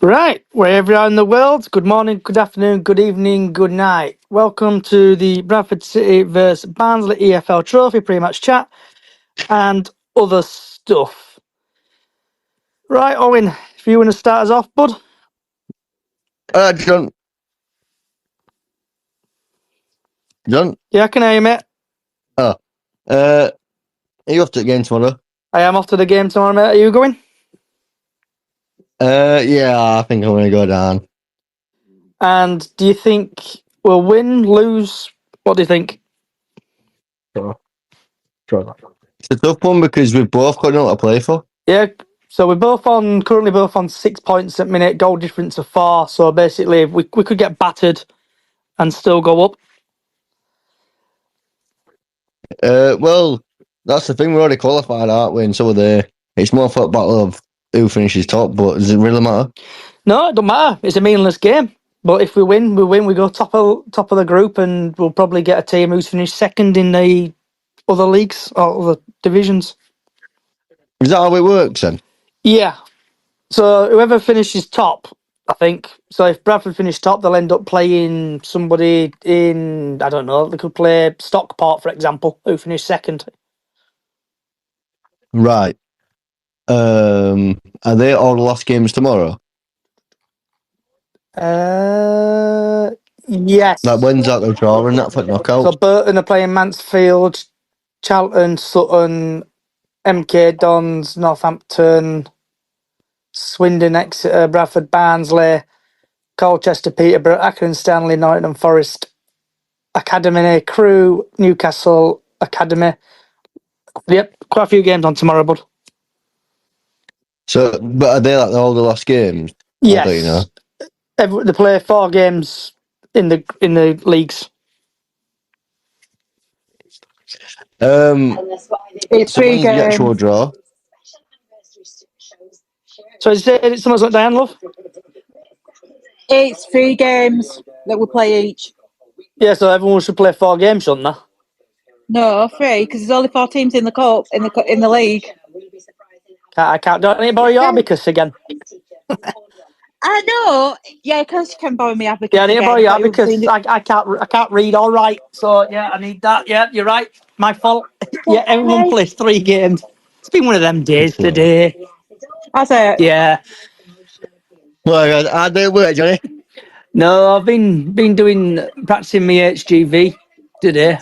Right, wherever you are in the world, good morning, good afternoon, good evening, good night. Welcome to the Bradford City vs Barnsley EFL Trophy pre-match chat and other stuff. Right, Owen, if you want to start us off, bud. John. Yeah, I can hear you, mate. Oh, are you off to the game tomorrow? I am off to the game tomorrow, mate. Are you going? Yeah, I think I'm going to go down. And do you think we'll win, lose? What do you think? It's a tough one because we've both got nothing to play for. Yeah, so we're currently both on 6 points at minute, goal difference of 4. So basically, we could get battered and still go up. Well, that's the thing. We're already qualified, aren't we? And so are they. It's more for a battle of who finishes top, but does it really matter? No, it don't matter. It's a meaningless game. But if we win, we win. We go top of the group, and we'll probably get a team who's finished second in the other leagues or other divisions. Is that how it works then? Yeah. So whoever finishes top, I think. So if Bradford finish top, they'll end up playing somebody in, I don't know, they could play Stockport, for example, who finished second. Right. Are they all the last games tomorrow? Yes. Like when's that the draw and that for knockout? So Burton are playing Mansfield, Charlton, Sutton, MK Dons, Northampton, Swindon, Exeter, Bradford, Barnsley, Colchester, Peterborough, Accrington, Stanley, Nottingham Forest, Academy, Crewe, Newcastle, Academy. Yep, quite a few games on tomorrow, bud. So, but are they like all the last games? Yes. I don't know. They play 4 games in the leagues. It's So 3 when's the actual games. draw? So is it something like Diane, love? It's 3 games that we play each. Yeah, so everyone should play 4 games, shouldn't they? No, 3, because there's only 4 teams in the cup in the league. I can't. Do I need to borrow your abacus again? I know. Yeah, because you can borrow me abacus. Yeah, I need to again. borrow your abacus. I can't read all right. So yeah, I need that. Yeah, you're right. My fault. Yeah, everyone plays 3 games. It's been one of them days today. That's it. Yeah. Well, I do work, Johnny. No, I've been doing practicing my HGV today.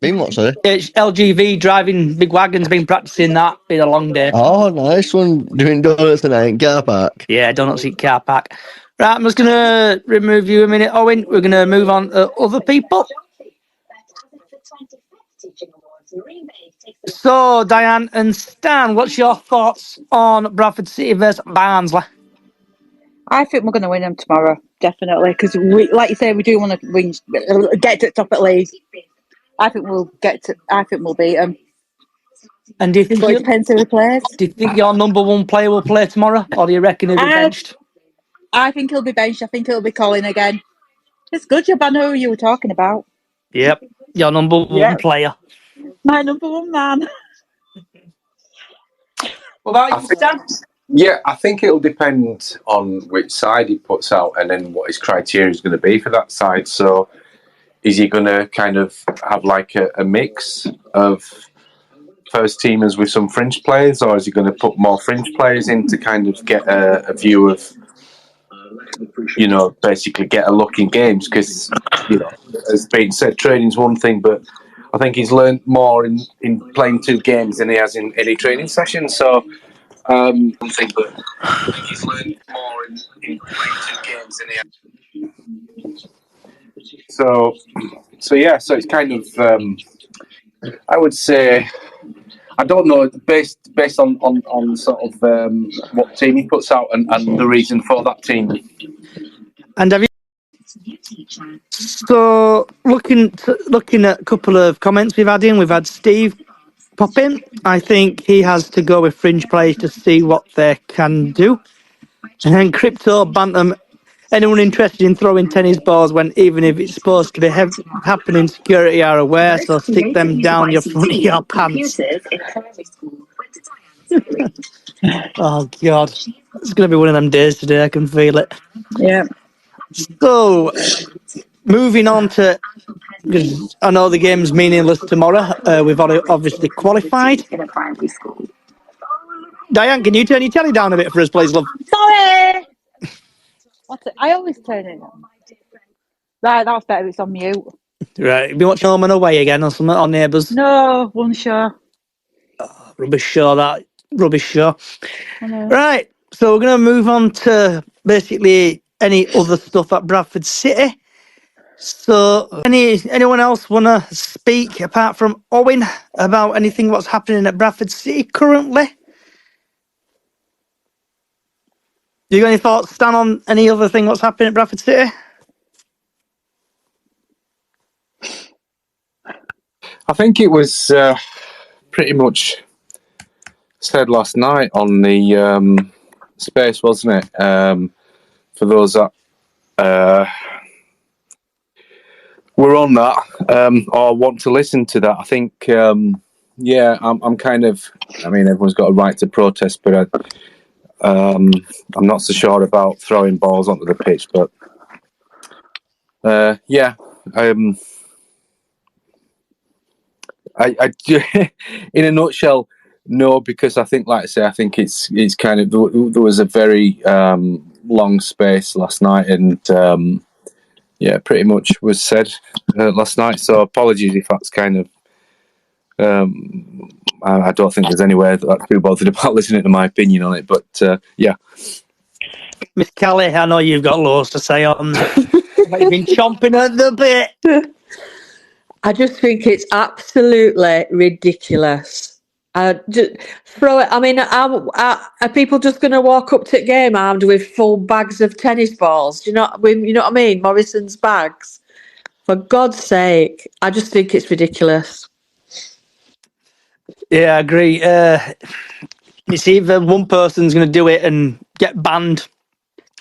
Been what, sorry? LGV, driving big wagons. Been practicing that. Been a long day. Oh, nice one. Doing donuts tonight in car park. Yeah, donuts eat car park. Right, I'm just gonna remove you a minute, Owen. We're gonna move on to other people. So, Diane and Stan, what's your thoughts on Bradford City versus Barnsley? I think we're going to win them tomorrow, definitely. Because we, like you say, we do want to win, get to the top at league. I think we'll beat them. And do you think But it depends who plays. Do you think your number 1 player will play tomorrow, or do you reckon he'll be benched? I think he'll be benched. I think he'll be calling again. It's good job I know who you were talking about. Yep, your number 1 player. My number 1 man. What about you, Stan? Yeah, I think it'll depend on which side he puts out and then what his criteria is going to be for that side. So is he going to kind of have like a mix of first teamers with some fringe players, or is he going to put more fringe players in to kind of get a view of, basically get a look in games? Because, as being said, training's one thing, but I think he's learned more in playing 2 games than he has in any training session. So something, but I think he's learned more in playing 2 games than he has. So it's kind of, I would say, I don't know, based on sort of what team he puts out and the reason for that team. And have you? So looking at a couple of comments we've had Steve pop in. I think he has to go with fringe players to see what they can do. And then Crypto Bantam, anyone interested in throwing tennis balls when even if it's supposed to be happening, security are aware, so stick them down your front of your pants. Oh, God. It's going to be one of them days today. I can feel it. Yeah. So, moving on to... Because I know the game's meaningless tomorrow. We've obviously qualified. Diane, can you turn your telly down a bit for us, please, love? Sorry. What's it? I always turn it on. Right, that's better. It's on mute. Right, be watching Home and Away again or something, or Neighbours. No, one show. Rubbish show, that. Rubbish show. I know. Right, so we're going to move on to basically any other stuff at Bradford City. So, anyone else want to speak, apart from Owen, about anything what's happening at Bradford City currently? You got any thoughts, Stan, on any other thing what's happening at Bradford City? I think it was pretty much said last night on the space, wasn't it? For those that were on that or want to listen to that, I think, I'm kind of. I mean, everyone's got a right to protest, but I'm not so sure about throwing balls onto the pitch. But I in a nutshell, no, because I think, like I say, I think it's kind of, there was a very long space last night, and pretty much was said last night. So apologies if that's kind of. I don't think there's anywhere that I'm too bothered about listening to my opinion on it, but yeah. Miss Kelly, I know you've got loads to say on that. You've been chomping at the bit. I just think it's absolutely ridiculous. Just throw it. I mean, are people just going to walk up to the game armed with full bags of tennis balls? Do you know what I mean? Morrison's bags. For God's sake, I just think it's ridiculous. Yeah, I agree. It's either one person's going to do it and get banned,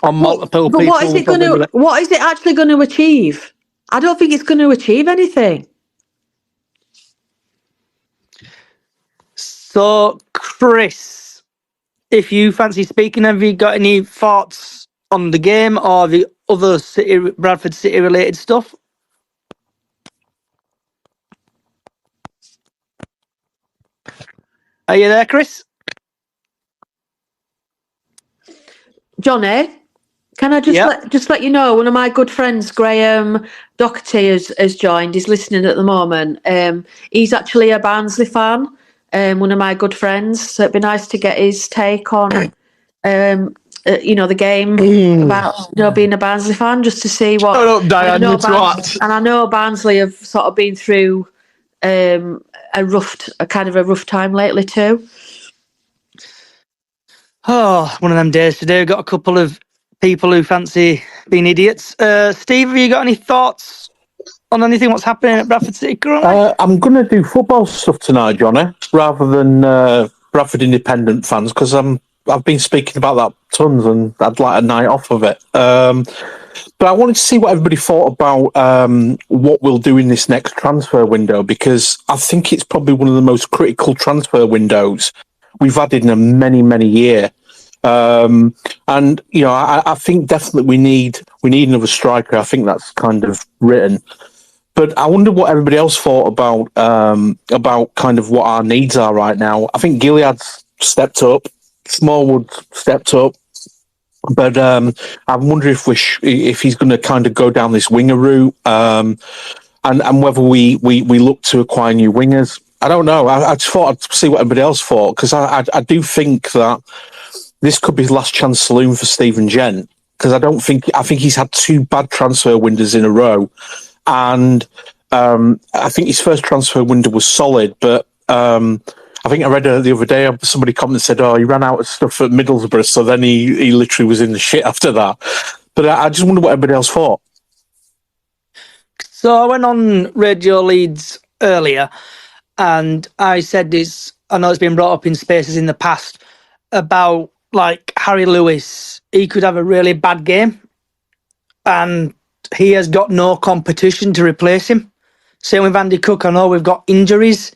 or multiple people. But what is it actually going to achieve? I don't think it's going to achieve anything. So, Chris, if you fancy speaking, have you got any thoughts on the game or the other Bradford City related stuff? Are you there, Chris? Johnny, can I just let you know, one of my good friends, Graham Doherty, has joined. He's listening at the moment. He's actually a Barnsley fan, one of my good friends. So it'd be nice to get his take on, the game about being a Barnsley fan, just to see what. Shut up, Diane, you twat. And I know Barnsley have sort of been through a kind of a rough time lately too. Oh, one of them days today. We've got a couple of people who fancy being idiots. Steve, have you got any thoughts on anything what's happening at Bradford City currently? I'm going to do football stuff tonight, Johnny, rather than Bradford Independent fans, because I've been speaking about that tons, and I'd like a night off of it. But I wanted to see what everybody thought about what we'll do in this next transfer window, because I think it's probably one of the most critical transfer windows we've had in a many, many year. And I think definitely we need another striker. I think that's kind of written. But I wonder what everybody else thought about kind of what our needs are right now. I think Gilead's stepped up, Smallwood stepped up, but I wonder if he's going to kind of go down this winger route, and whether we look to acquire new wingers. I don't know. I just thought I'd see what everybody else thought, because I do think that this could be his last chance saloon for Stephen Gent, because I think he's had 2 bad transfer windows in a row, and I think his first transfer window was solid, but I think I read the other day somebody commented and said, "Oh, he ran out of stuff at Middlesbrough, so then he literally was in the shit after that." But I just wonder what everybody else thought. So I went on Radio Leeds earlier, and I said this. I know it's been brought up in spaces in the past about, like, Harry Lewis. He could have a really bad game, and he has got no competition to replace him. Same with Andy Cook. I know we've got injuries,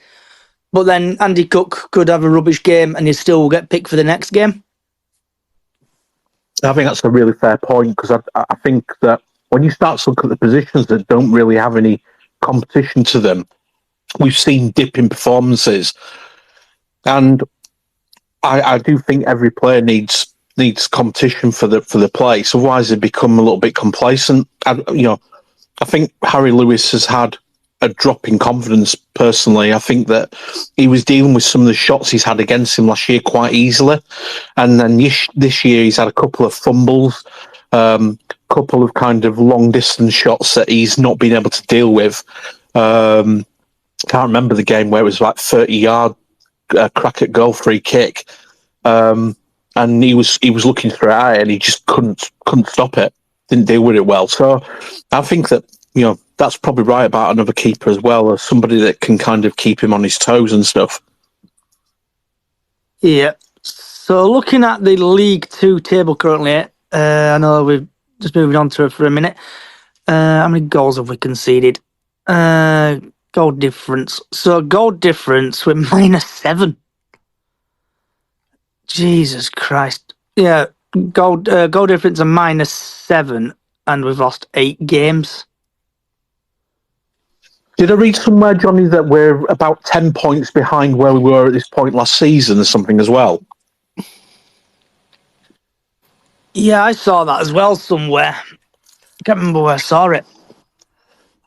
but then Andy Cook could have a rubbish game and he'll still get picked for the next game. I think that's a really fair point, because I think that when you start to look at the positions that don't really have any competition to them, we've seen dip in performances. And I do think every player needs competition for the place. Otherwise, they become a little bit complacent. I think Harry Lewis has had a drop in confidence. Personally, I think that he was dealing with some of the shots he's had against him last year quite easily, and then this year he's had a couple of fumbles, couple of kind of long distance shots that he's not been able to deal with. Can't remember the game where it was like 30-yard crack at goal free kick, and he was looking through it and he just couldn't stop it. Didn't deal with it well. So I think that that's probably right about another keeper as well, as somebody that can kind of keep him on his toes and stuff. Yeah. So looking at the League Two table currently, I know we've just moving on to it for a minute. How many goals have we conceded? Goal difference. So goal difference, we're -7. Jesus Christ. Yeah, goal difference are -7, and we've lost 8 games. Did I read somewhere, Johnny, that we're about 10 points behind where we were at this point last season or something as well? Yeah, I saw that as well somewhere. Can't remember where I saw it.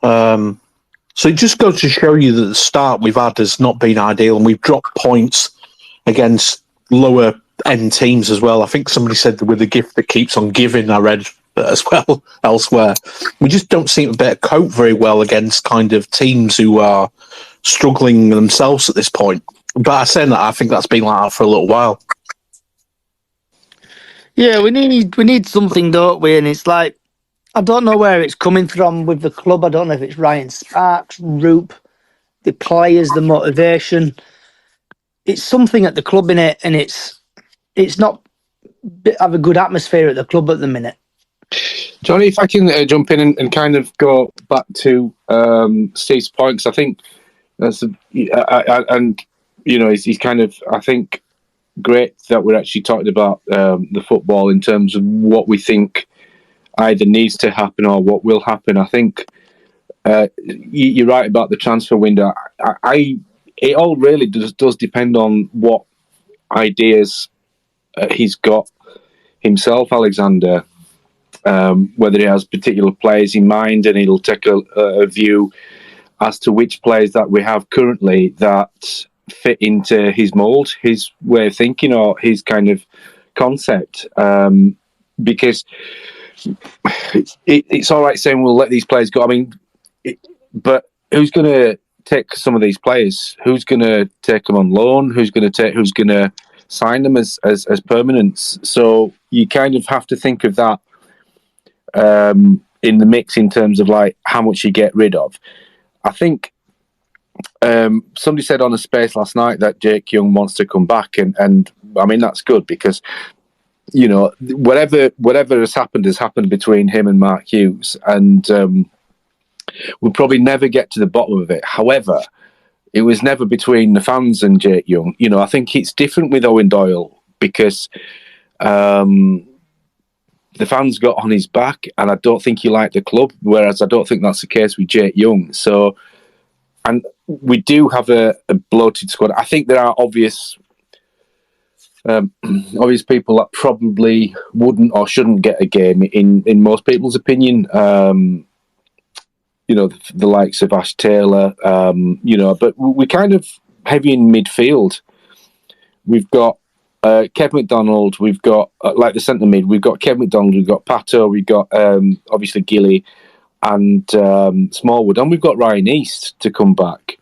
So it just goes to show you that the start we've had has not been ideal, and we've dropped points against lower end teams as well. I think somebody said that we're the gift that keeps on giving, I read as well elsewhere. We just don't seem to be able to cope very well against kind of teams who are struggling themselves at this point. But I say that, I think that's been like that for a little while. Yeah, we need something, don't we? And it's like, I don't know where it's coming from with the club. I don't know if it's Ryan Sparks, Roop, the players, the motivation. It's something at the club in it, and it's not have a good atmosphere at the club at the minute. Johnny, if I can jump in and kind of go back to Steve's points, I think that's he's kind of, I think, great that we're actually talking about the football in terms of what we think either needs to happen or what will happen. I think you're right about the transfer window. It all really does depend on what ideas he's got himself, Alexander. Whether he has particular players in mind, and he'll take a view as to which players that we have currently that fit into his mould, his way of thinking, or his kind of concept. Because it's all right saying we'll let these players go. I mean, but who's going to take some of these players? Who's going to take them on loan? Who's going to sign them as permanents? So you kind of have to think of that in the mix in terms of like how much you get rid of. I think somebody said on a space last night that Jake Young wants to come back, and I mean that's good, because whatever has happened between him and Mark Hughes, and we'll probably never get to the bottom of it. However, it was never between the fans and Jake Young. I think it's different with Owen Doyle, because the fans got on his back, and I don't think he liked the club, whereas I don't think that's the case with Jake Young. So, and we do have a bloated squad. I think there are obvious people that probably wouldn't or shouldn't get a game in most people's opinion. The likes of Ash Taylor, but we're kind of heavy in midfield. We've got Kev McDonald, we've got like the centre mid, we've got Kev McDonald, we've got Pato, we've got obviously Gilly and Smallwood, and we've got Ryan East to come back.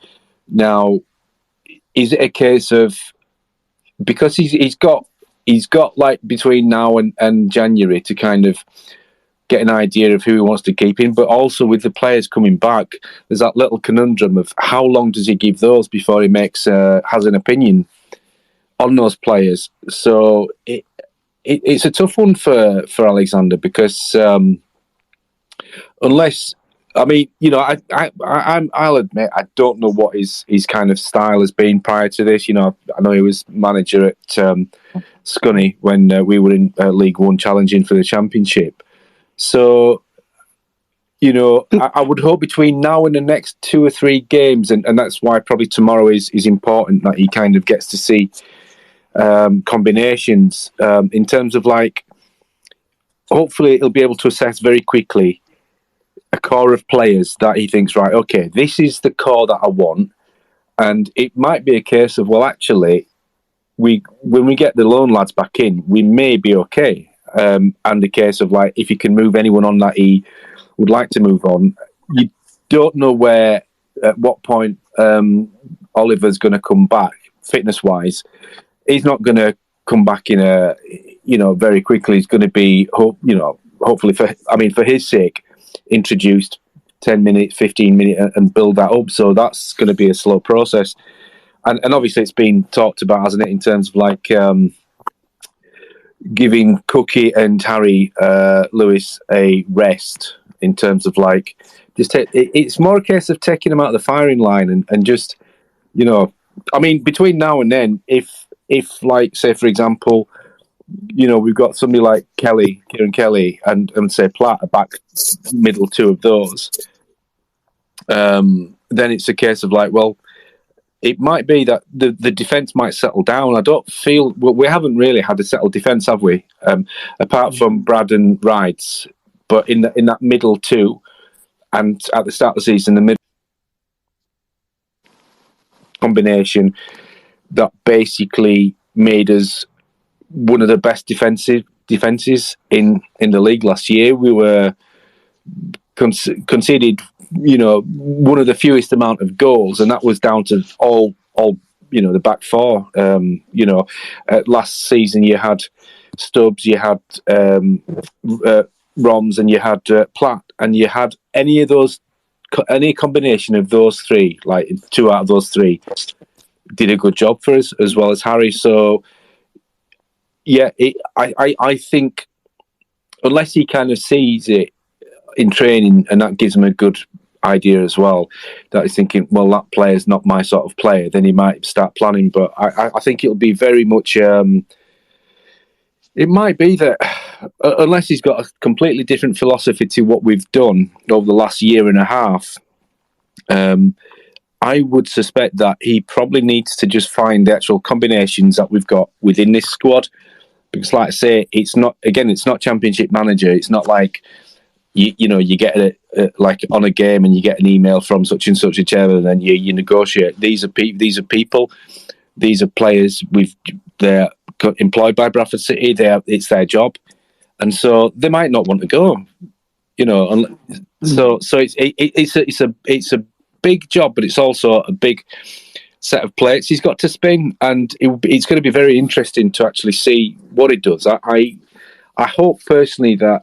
Now, is it a case of, because he's got like between now and January to kind of get an idea of who he wants to keep in, but also with the players coming back, there's that little conundrum of how long does he give those before he has an opinion on those players. So it's a tough one for Alexander, because unless I mean, I'll admit I don't know what his kind of style has been prior to this. I know he was manager at Scunny when we were in League One challenging for the Championship. So, I would hope between now and the next 2 or 3 games, and that's why probably tomorrow is important, that he kind of gets to see combinations in terms of hopefully he'll be able to assess very quickly a core of players that he thinks, right, okay, this is the core that I want. And it might be a case of, well, actually, when we get the loan lads back in, we may be okay. And the case of, if you can move anyone on that he would like to move on, you don't know at what point Oliver's going to come back, fitness-wise. He's not going to come back very quickly. He's going to be, hopefully, for his sake, introduced 10 minutes, 15 minutes and build that up. So that's going to be a slow process. And obviously it's been talked about, hasn't it, in terms of giving Cookie and Harry Lewis a rest in terms of it's more a case of taking them out of the firing line and just, between now and then, if say, for example, we've got somebody like Kieran Kelly, and say Platt, a back middle 2 of those. Then it's a case of it might be that the defence might settle down. I don't feel we haven't really had a settled defence, have we? Apart from Brad and Rides, but in that middle 2, and at the start of the season, the middle combination that basically made us one of the best defences in the league last year. We were conceded, one of the fewest amount of goals, and that was down to all the back 4. Last season you had Stubbs, you had Roms, and you had Platt, and you had any combination of those 3, 2 out of those 3, did a good job for us, as well as Harry. So. Yeah, I think unless he kind of sees it in training, and that gives him a good idea as well, that he's thinking, well, that player's not my sort of player, then he might start planning. But I think it'll be very much, it might be that unless he's got a completely different philosophy to what we've done over the last year and a half, I would suspect that he probably needs to just find the actual combinations that we've got within this squad. Because, like I say, it's not Championship Manager. It's not like you get on a game and you get an email from such and such a chairman, and then you negotiate. These are people. These are players. They're employed by Bradford City. It's their job, and so they might not want to go. So it's a big job, but it's also a big set of plates he's got to spin, and it's going to be very interesting to actually see what it does. I hope personally that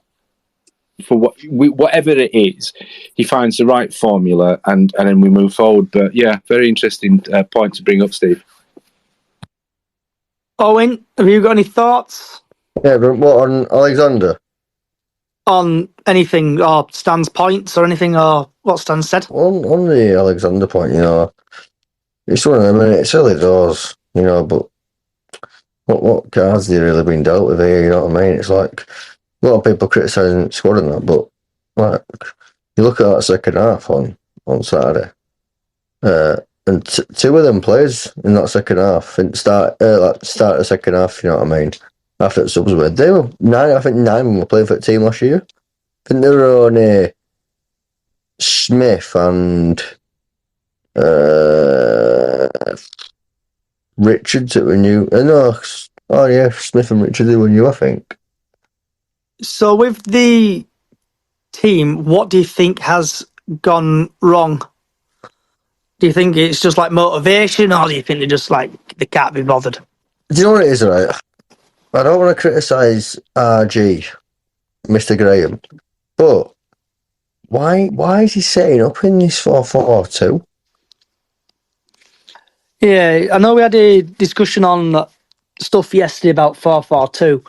for whatever it is, he finds the right formula, and then we move forward. But yeah, very interesting point to bring up, Steve. Owen, have you got any thoughts? Yeah, but what on Alexander? On anything, or Stan's points, or anything, or what Stan said? On the Alexander point, it's one of them, and it's early doors, but what cards have really been dealt with here, you know what I mean? It's a lot of people criticising the squad and that, but you look at that second half on Saturday, and 2 of them players in that second half, start of the second half, you know what I mean? After the subs were, they were 9 of them were playing for the team last year. I think they were only Smith and Richards that were new. Smith and Richards who were new, I think. So with the team, what do you think has gone wrong? Do you think it's just motivation, or do you think they're just they can't be bothered? Do you know what it is, right? I don't want to criticise RG, Mr. Graham, but why is he setting up in this 4-4-2? Yeah, I know we had a discussion on stuff yesterday about 4-4-2.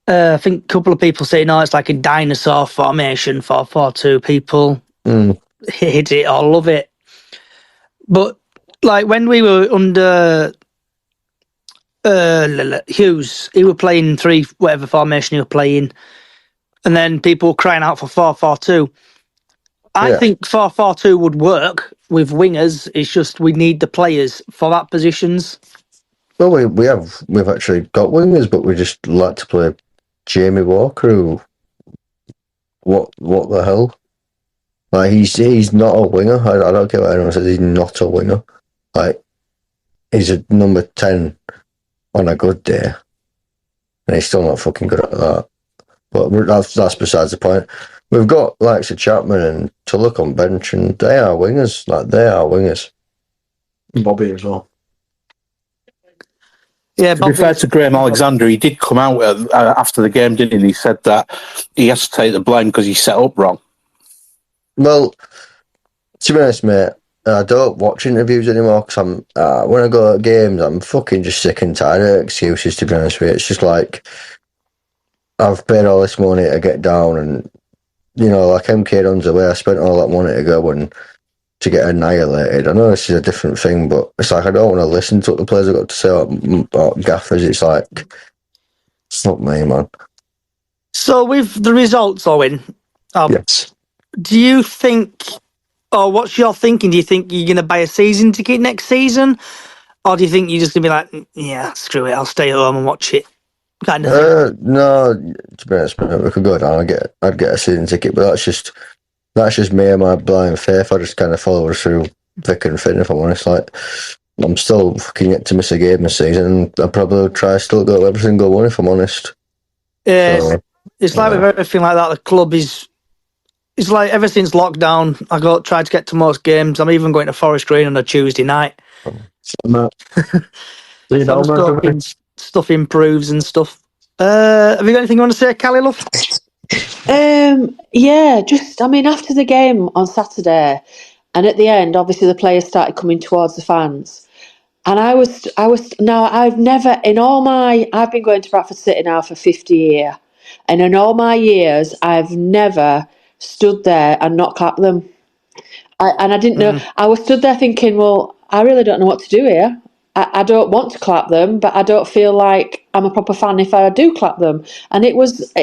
I think a couple of people say, no, it's like a dinosaur formation, 4-4-2. People hate it or love it. But like when we were under Hughes, he were playing 3 whatever formation he was playing, and then people were crying out for 4-4-2. I think 4-4-2 would work with wingers. It's just we need the players for that positions. Well, we've actually got wingers, but we just like to play Jamie Walker. Who, what the hell? Like he's not a winger. I don't care what anyone says. He's not a winger. Like he's a number 10 on a good day, and he's still not fucking good at that. But that's besides the point. We've got likes of Chapman and Tulloch on bench, and they are wingers. Like they are wingers. Bobby as well. Yeah, to be fair to Graham Alexander, he did come out after the game, didn't he? And he said that he has to take the blame because he set up wrong. Well, to be honest, mate, I don't watch interviews anymore because when I go to games, I'm fucking just sick and tired of excuses, to be honest with you. It's just like, I've paid all this money to get down, and, you know, like MK Dons away, I spent all that money to go and to get annihilated. I know this is a different thing, but it's like I don't want to listen to what the players have got to say about gaffers. It's like, it's not me, man. So with the results, Owen, Yes. do you think, or what's your thinking? Do you think you're going to buy a season ticket next season? Or do you think you're just going to be like, yeah, screw it, I'll stay at home and watch it? Kind of thing. No, to be honest, mate, we could go down. I'd get a season ticket, but that's just me and my blind faith. I just kind of follow through thick and thin, if I'm honest. Like, I'm still fucking yet to miss a game this season, and I'll probably try still go every single one, if I'm honest. Yeah, so, it's like with everything like that, the club is... It's like ever since lockdown, I tried to get to most games. I'm even going to Forest Green on a Tuesday night. So stuff improves and stuff. Have you got anything you want to say, Callie, love? Yeah, just, I mean, after the game on Saturday, and at the end, obviously the players started coming towards the fans. And I've never, I've been going to Bradford City now for 50 years. And in all my years, I've never stood there and not clapped them. I didn't know. I was stood there thinking, well, I really don't know what to do here. I don't want to clap them, but I don't feel like I'm a proper fan if I do clap them. And it was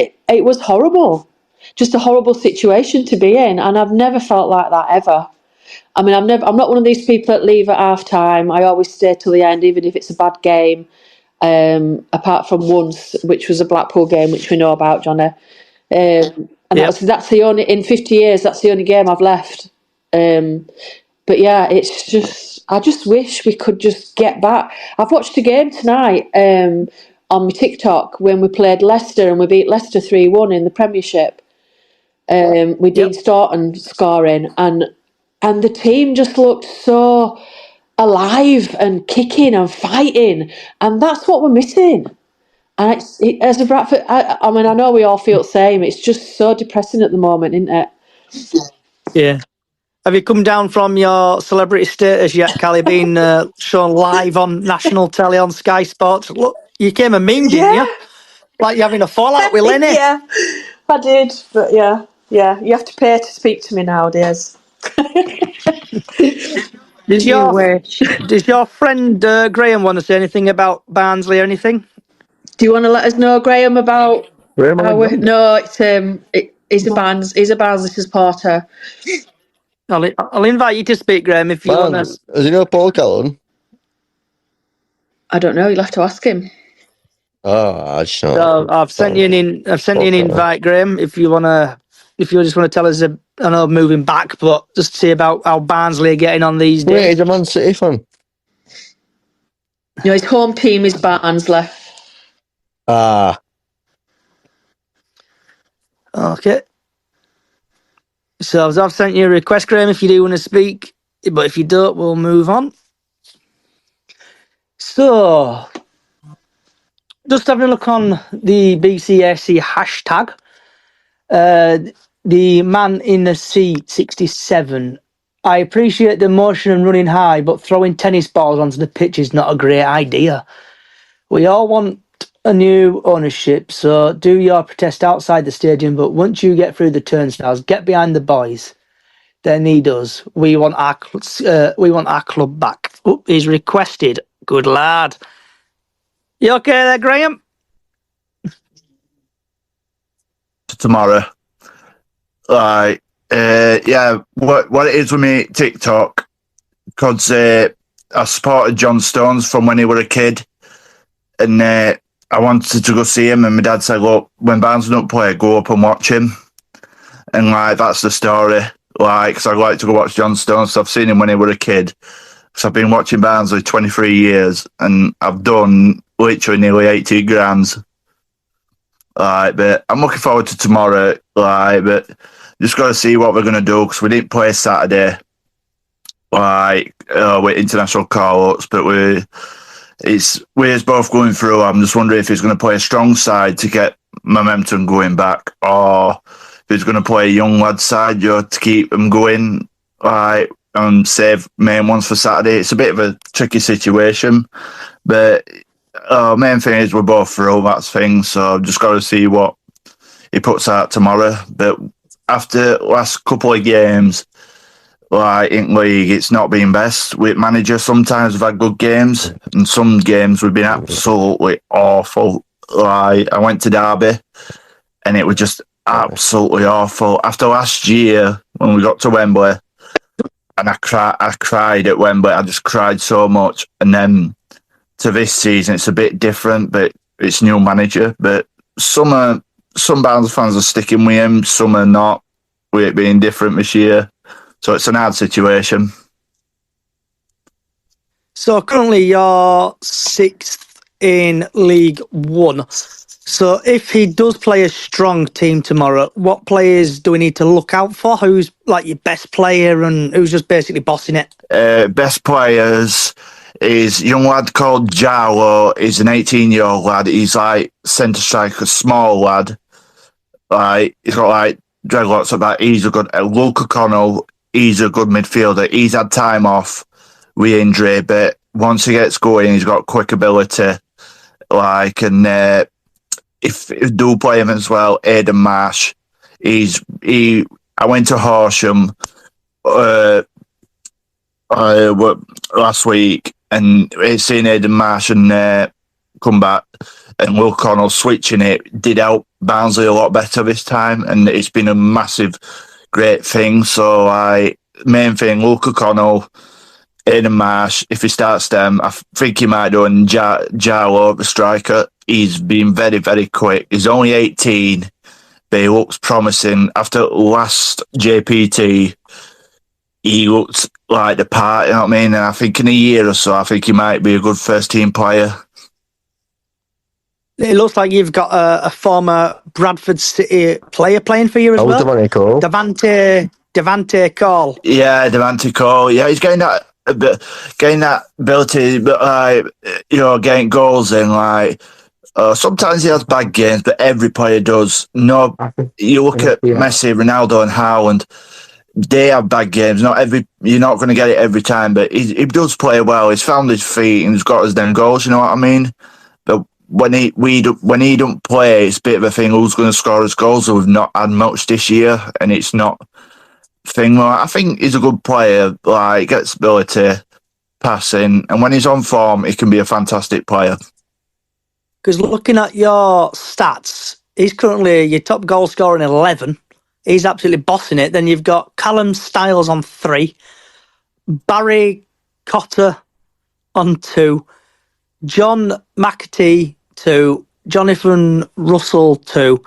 horrible. Just a horrible situation to be in. And I've never felt like that ever. I mean, I'm not one of these people that leave at half time. I always stay till the end, even if it's a bad game. Apart from once, which was a Blackpool game, which we know about, Johnny. And that's the only, in 50 years, that's the only game I've left. But yeah, it's just, I just wish we could just get back. I've watched a game tonight on my TikTok when we played Leicester and we beat Leicester 3-1 in the Premiership. With Dean Staunton scoring, and the team just looked so alive and kicking and fighting, and that's what we're missing. And as a Bradford, I mean, I know we all feel the same. It's just so depressing at the moment, isn't it? Yeah. Have you come down from your celebrity status yet, Callie, being shown live on national telly on Sky Sports? Look, you came a meme, didn't you? Like you're having a fallout with Lenny. Yeah, I did. But yeah, you have to pay to speak to me nowadays. Does your friend Graham want to say anything about Barnsley or anything? Do you want to let us know, Graham, about No, he's a Barnsley supporter. I'll invite you to speak, Graham, if you want to. Does he know Paul Callan? I don't know. You'll have to ask him. Oh, I just know. So I've sent you an invite, Graham. If you just want to tell us, I know moving back, but just see about how Barnsley are getting on these days. Wait, he's a Man City fan. No, his home team is Barnsley. Ah. Okay. So I've sent you a request, Graham, if you do want to speak. But if you don't, we'll move on. So, just having a look on the BCSC hashtag. The man in the seat, 67. I appreciate the motion and running high, but throwing tennis balls onto the pitch is not a great idea. We all want a new ownership, so do your protest outside the stadium, but once you get through the turnstiles, get behind the boys. They need us. We want our club back. Oh, he's requested. Good lad. You okay there, Graham? Tomorrow. Like, yeah, what it is with me TikTok, because I supported John Stones from when he was a kid, and I wanted to go see him, and my dad said, look, when Barnsley don't play, go up and watch him. And like, that's the story. Like, because I like to go watch John Stones, so I've seen him when he was a kid. So I've been watching Barnsley 23 years, and I've done literally nearly 80 grams. Like, but I'm looking forward to tomorrow. Like, but just got to see what we're going to do, because we didn't play Saturday. Like, with international call-ups, but we're both going through. I'm just wondering if he's going to play a strong side to get momentum going back, or if he's going to play a young lad side, to keep them going, like, and save main ones for Saturday. It's a bit of a tricky situation, but main thing is we're both through, that's the thing. So I've just got to see what he puts out tomorrow. But after last couple of games, like in league, it's not been best. With manager, sometimes we've had good games, and some games we've been absolutely awful. Like, I went to Derby, and it was just absolutely awful. After last year, when we got to Wembley, and I cried at Wembley. I just cried so much. And then to this season, it's a bit different, but it's new manager. But some Barnsley fans are sticking with him, some are not, with it being different this year. So it's an hard situation. So currently you're 6th in League One. So if he does play a strong team tomorrow, what players do we need to look out for? Who's like your best player and who's just basically bossing it? Best players is a young lad called Jarlo. He's an 18-year-old lad. He's like centre striker, small lad. Like, he's got like dreadlocks like that. He's a good Luke O'Connell. He's a good midfielder. He's had time off with injury, but once he gets going, he's got quick ability. Like, and if do play him as well, Aidan Marsh. I went to Horsham last week, and seeing Aidan Marsh and come back, and Luke Connell switching it did help Barnsley a lot better this time, and it's been a massive, great thing. So, main thing, Luke Connell, Aidan Marsh, if he starts them, I think he might do, and Jarlo, the striker. He's been very, very quick. He's only 18, but he looks promising. After last JPT, he looks like the part, you know what I mean? And I think in a year or so, I think he might be a good first-team player. It looks like you've got a former Bradford City player playing for you as well. Devante Cole. Yeah, Devante Cole. Yeah, he's getting that ability, but getting goals in. Like, sometimes he has bad games, but every player does. No, you look at Messi, Ronaldo, and Haaland. They have bad games. You're not going to get it every time, but he does play well. He's found his feet and he's got his them goals. You know what I mean? But when he don't play, it's a bit of a thing. Who's going to score his goals? We've not had much this year, and it's not a thing. Like, I think he's a good player. Like, gets ability, passing, and when he's on form, he can be a fantastic player. Because looking at your stats, he's currently your top goal scorer in 11. He's absolutely bossing it. Then you've got Callum Styles on 3, Barry Cotter on 2, John McAtee 2, Jonathan Russell 2,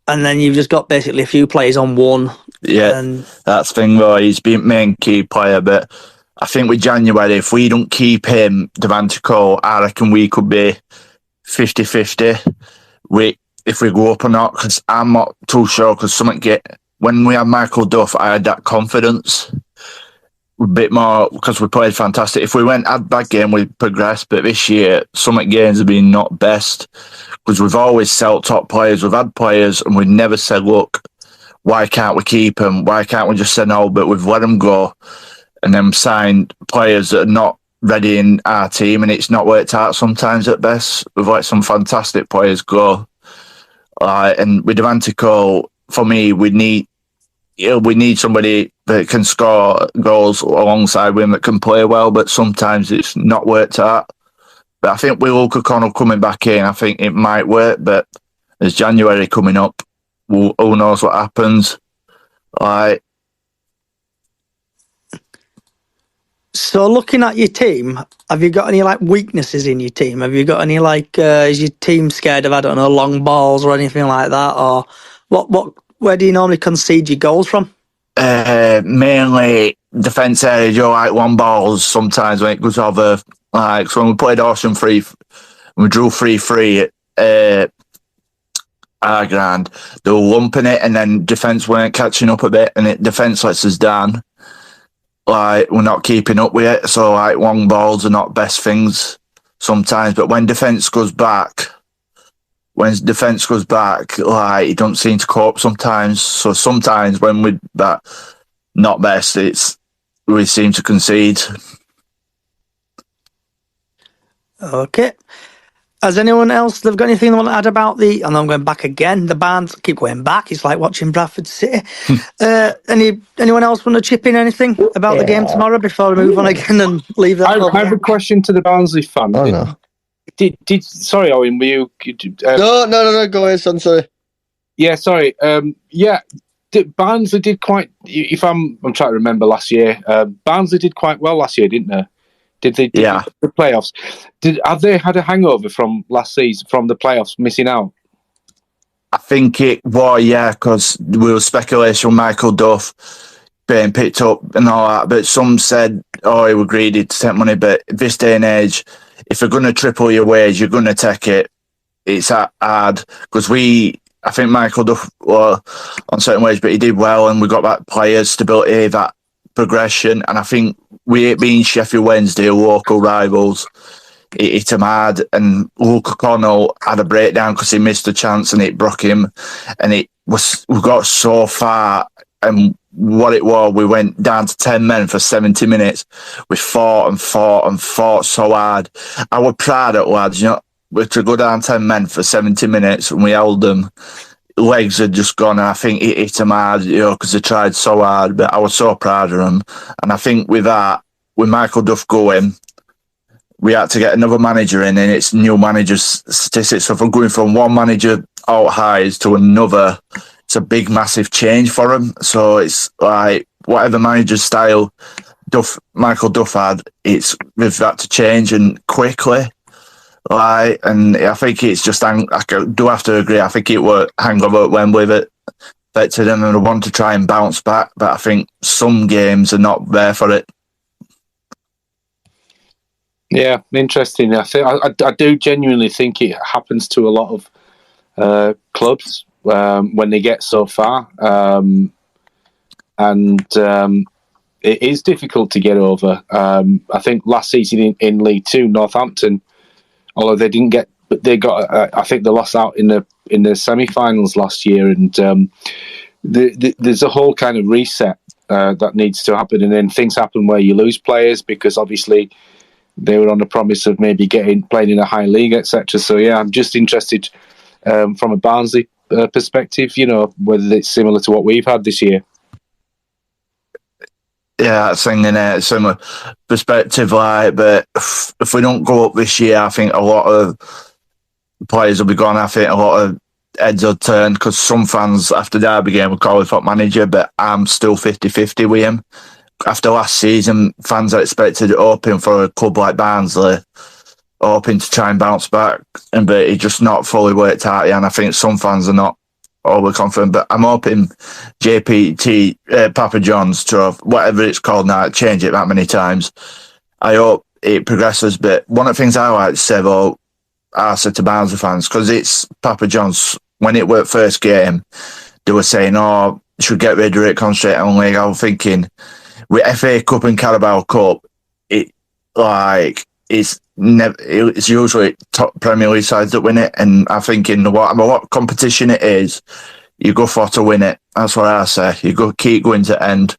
and then you've just got basically a few players on 1. Yeah, and that's the thing though. He's been main key player, but I think with January, if we don't keep him, Devante Cole, I reckon we could be 50-50. If we go up or not, because I'm not too sure. Because when we had Michael Duff, I had that confidence a bit more because we played fantastic. If we had bad game, we progressed. But this year, some games have been not best because we've always sold top players. We've had players, and we've never said, "Look, why can't we keep them? Why can't we just say no?" But we've let them go, and then signed players that are not ready in our team, and it's not worked out sometimes at best. We've let some fantastic players go. And with Devante Cole, for me, we need we need somebody that can score goals alongside him that can play well, but sometimes it's not worked out. But I think with Luke O'Connell coming back in, I think it might work. But there's January coming up. Who knows what happens? Like, So looking at your team, have you got any like weaknesses in your team? Have you got any like is your team scared of, I don't know, long balls or anything like that? Or where do you normally concede your goals from? mainly defence area, you know, like long balls sometimes when it goes over. Like, so when we played Ocean 3, we drew 3-3 at our ground, they were lumping it, and then defence weren't catching up a bit, and defence lets us down. Like, we're not keeping up with it, so like long balls are not best things sometimes. But when defence goes back, like, it don't seem to cope sometimes. So sometimes when we're that not best, we seem to concede. Okay. Has anyone else they've got anything they want to add about the? And I'm going back again. The Barnes keep going back. It's like watching Bradford City. Anyone else want to chip in anything about the game tomorrow before we move on again and leave that? I have a question to the Barnsley fan. Oh no. Sorry, Owen, were you? No. Go ahead, son. Sorry. Yeah, sorry. Barnsley did quite. If I'm trying to remember last year. Barnsley did quite well last year, didn't they? Did they? Yeah. The playoffs. Have they had a hangover from last season, from the playoffs, missing out? I think it was, yeah, because we were speculation Michael Duff being picked up and all that, but some said, oh, he was greedy to take money. But this day and age, if you're going to triple your wage, you're going to take it. It's hard because I think Michael Duff was on certain wage, but he did well, and we got that player stability, that progression, and I think we being Sheffield Wednesday, local rivals, it hit him hard, and Luke O'Connell had a breakdown because he missed a chance and it broke him, and we got so far, and what it was, we went down to 10 men for 70 minutes. We fought so hard. I was proud of lads, you know, to go down 10 men for 70 minutes and we held them. Legs had just gone, and I think it hit them hard, you know, because they tried so hard, but I was so proud of them. And I think with that, with Michael Duff going, we had to get another manager in, and it's new manager's statistics. So if we're going from one manager out highs to another, it's a big, massive change for him. So it's like, whatever manager's style Michael Duff had, we've had to change, and quickly. Like, and I think it's just, I do have to agree, I think it was hangover when with it affected them, and I want to try and bounce back, but I think some games are not there for it. Yeah, interesting. I think I do genuinely think it happens to a lot of clubs when they get so far, and it is difficult to get over. I think last season in League Two, Northampton, although they didn't get, but they got. I think they lost out in the semi-finals last year, and there's a whole kind of reset that needs to happen, and then things happen where you lose players because obviously they were on the promise of maybe playing in a high league, etc. So yeah, I'm just interested from a Barnsley perspective, you know, whether it's similar to what we've had this year. Yeah, it's in a similar perspective, like, but if we don't go up this year, I think a lot of players will be gone. I think a lot of heads will turn, because some fans after the Derby game will call him for manager, but I'm still 50-50 with him. After last season, fans are expected hoping for a club like Barnsley, hoping to try and bounce back, but it just not fully worked out yet, and I think some fans are not overly confident, but I'm hoping JPT, Papa John's Trophy, whatever it's called now, change it that many times. I hope it progresses, but one of the things I like to say, though, I said to Barnsley fans, because it's Papa John's, when it worked first game, they were saying, oh, should get rid of it, concentrate on league. I was thinking, with FA Cup and Carabao Cup, it's usually top Premier League sides that win it, and I'm thinking what competition it is, you go for to win it. That's what I say. You keep going to end.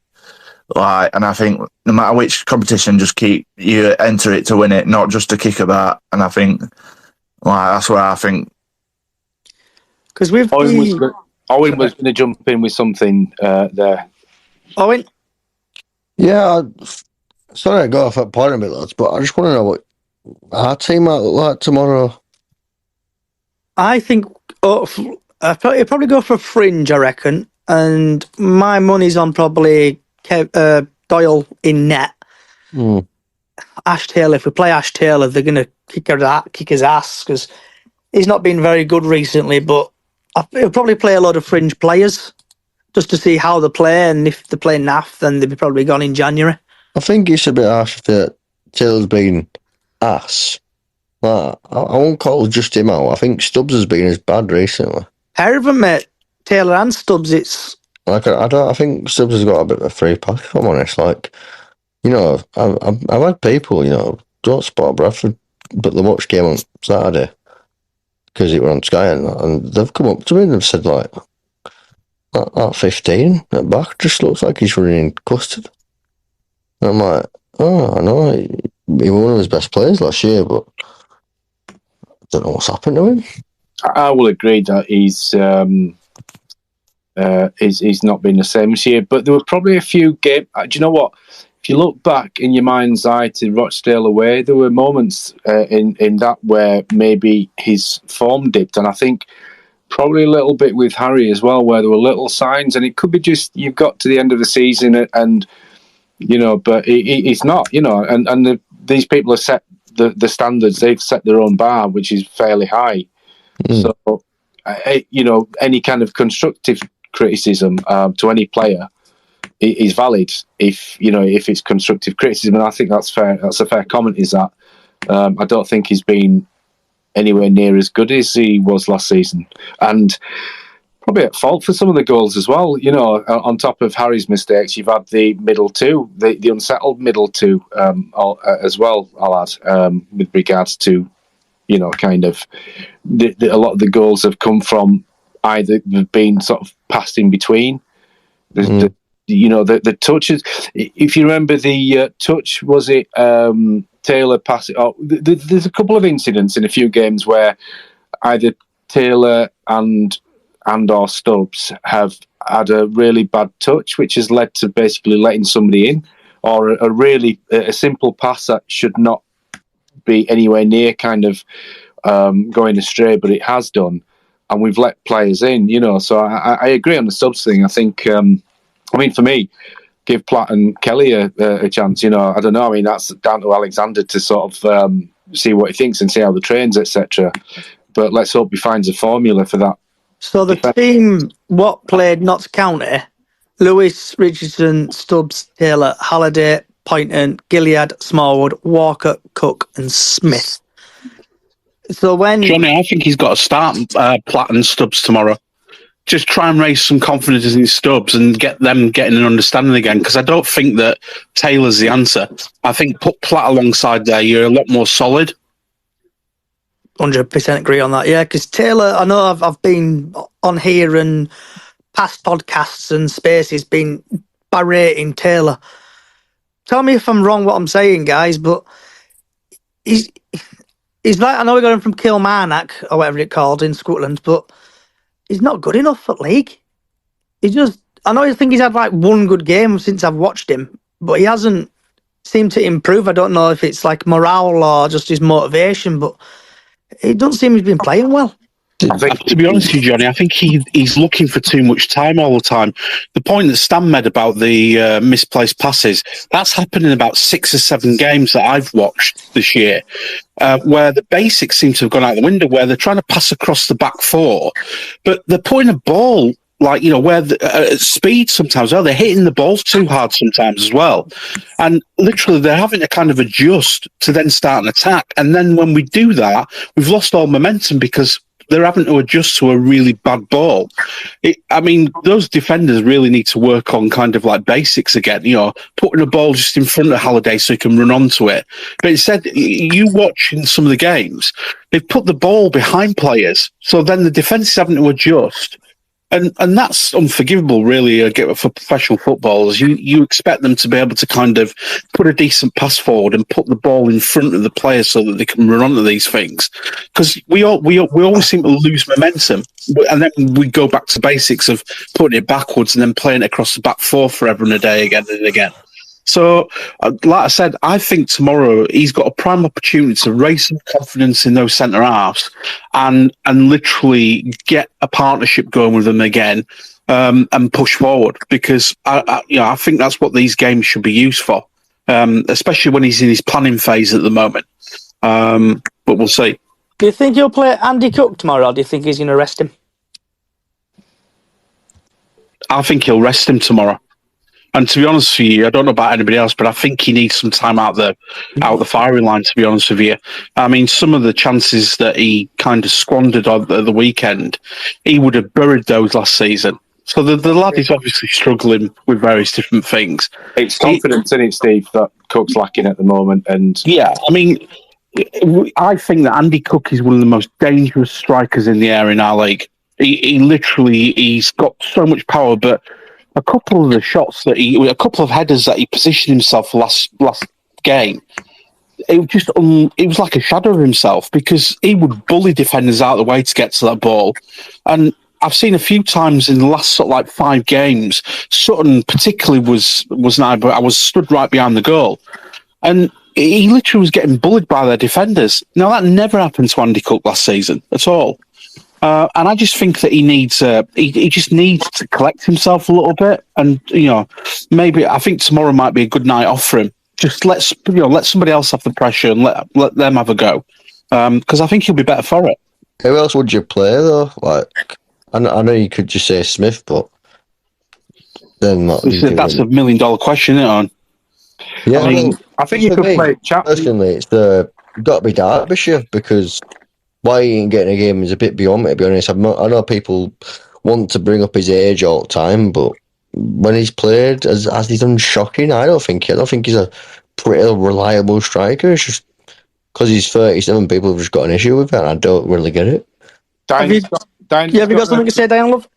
And I think no matter which competition, just you enter it to win it, not just to kick about. And I think that's what I think. Because Owen was going to jump in with something there. Owen? Yeah, sorry I got off that point a bit, lads, but I just want to know what our team might look like tomorrow. I think I'll probably go for fringe, I reckon. And my money's on probably Doyle in net. Ash Taylor, if we play Ash Taylor, they're going to kick his ass because he's not been very good recently, but he'll probably play a lot of fringe players just to see how they play, and if they play naff, then they'll be probably gone in January. I think it's a bit harsh that Taylor's been ass. Like, I won't call just him out. I think Stubbs has been as bad recently. Pair of them, mate. Taylor and Stubbs, it's... Like, I think Stubbs has got a bit of a free pass, if I'm honest. Like, you know, I've had people, you know, don't support Bradford, but they watched game on Saturday because it were on Sky, and they've come up to me and they've said, like, that 15 at back just looks like he's running in custard. And I'm like, oh, I know, he was one of his best players last year, but I don't know what's happened to him. I will agree that he's not been the same this year, but there were probably a few games. Do you know what? If you look back in your mind's eye to Rochdale away, there were moments in that where maybe his form dipped, and I think probably a little bit with Harry as well, where there were little signs, and it could be just you've got to the end of the season and you know, but he's not, you know, and these people have set the standards. They've set their own bar, which is fairly high. So, you know, any kind of constructive criticism to any player is valid if it's constructive criticism, and I think that's fair. That's a fair comment. Is that I don't think he's been anywhere near as good as he was last season, and probably at fault for some of the goals as well. You know, on top of Harry's mistakes, you've had the middle two, the unsettled middle two as well. I'll add with regards to, you know, kind of a lot of the goals have come from either being sort of passed in between. The touches. If you remember the touch, was it Taylor passing? Oh, there's a couple of incidents in a few games where either Taylor and or Stubbs have had a really bad touch, which has led to basically letting somebody in, or a simple pass that should not be anywhere near kind of going astray, but it has done, and we've let players in, you know. So I agree on the Stubbs thing. I think, I mean, for me, give Platt and Kelly a chance, you know. I don't know. I mean, that's down to Alexander to sort of see what he thinks and see how the trains, etc. But let's hope he finds a formula for that. So the team, what played Notts County, Lewis, Richardson, Stubbs, Taylor, Halliday, Poynton, Gilead, Smallwood, Walker, Cook and Smith. So when... Johnny, I think he's got to start Platt and Stubbs tomorrow. Just try and raise some confidence in Stubbs and get them getting an understanding again, because I don't think that Taylor's the answer. I think put Platt alongside there, you're a lot more solid. 100% agree on that, yeah, because Taylor, I know I've been on here and past podcasts and spaces been berating Taylor. Tell me if I'm wrong what I'm saying, guys, but he's like, I know we got him from Kilmarnock or whatever it's called in Scotland, but he's not good enough for league. I think he's had like one good game since I've watched him, but he hasn't seemed to improve. I don't know if it's like morale or just his motivation, but it doesn't seem he's been playing well. To be honest with you, Johnny, I think he's looking for too much time all the time. The point that Stan made about the misplaced passes, that's happened in about 6 or 7 games that I've watched this year, where the basics seem to have gone out the window, where they're trying to pass across the back four, but they're putting a ball, like, you know, where the speed sometimes, they're hitting the balls too hard sometimes as well. And literally they're having to kind of adjust to then start an attack. And then when we do that, we've lost all momentum because they're having to adjust to a really bad ball. I mean, those defenders really need to work on kind of like basics again, you know, putting a ball just in front of Halliday so he can run onto it. But instead, you watch in some of the games, they've put the ball behind players. So then the defence is having to adjust. And that's unforgivable, really, for professional footballers. You expect them to be able to kind of put a decent pass forward and put the ball in front of the player so that they can run onto these things. Because we always seem to lose momentum, and then we go back to basics of putting it backwards and then playing it across the back four forever and a day again and again. So, like I said, I think tomorrow he's got a prime opportunity to raise some confidence in those centre halves and literally get a partnership going with them again and push forward, because I think that's what these games should be used for, especially when he's in his planning phase at the moment. But we'll see. Do you think he'll play Andy Cook tomorrow, or do you think he's going to rest him? I think he'll rest him tomorrow. And to be honest with you, I don't know about anybody else, but I think he needs some time out the firing line, to be honest with you. I mean, some of the chances that he kind of squandered on the weekend, he would have buried those last season. So the lad is obviously struggling with various different things. It's confidence, isn't it, Steve, that Cook's lacking at the moment. And yeah, I mean, I think that Andy Cook is one of the most dangerous strikers in the air in our league. He's got so much power, but a couple of the shots a couple of headers that he positioned himself last game, it was like a shadow of himself, because he would bully defenders out of the way to get to that ball. And I've seen a few times in the last 5 games, Sutton particularly was but I was stood right behind the goal, and he literally was getting bullied by their defenders. Now, that never happened to Andy Cook last season at all. And I just think that he needs he just needs to collect himself a little bit, and maybe I think tomorrow might be a good night off for him. Just let somebody else have the pressure and let them have a go, because I think he'll be better for it. Who else would you play though? Like, I know you could just say Smith, but then that's $1 million question, isn't it? Yeah, I think you could play Chapman. Personally, it's got to be Derbyshire, because why he ain't getting a game is a bit beyond me, to be honest. I know people want to bring up his age all the time, but when he's played, has he done shocking? I don't think he's a pretty reliable striker. It's just because he's 37, people have just got an issue with it, and I don't really get it. Have you got something to say, Diane, love?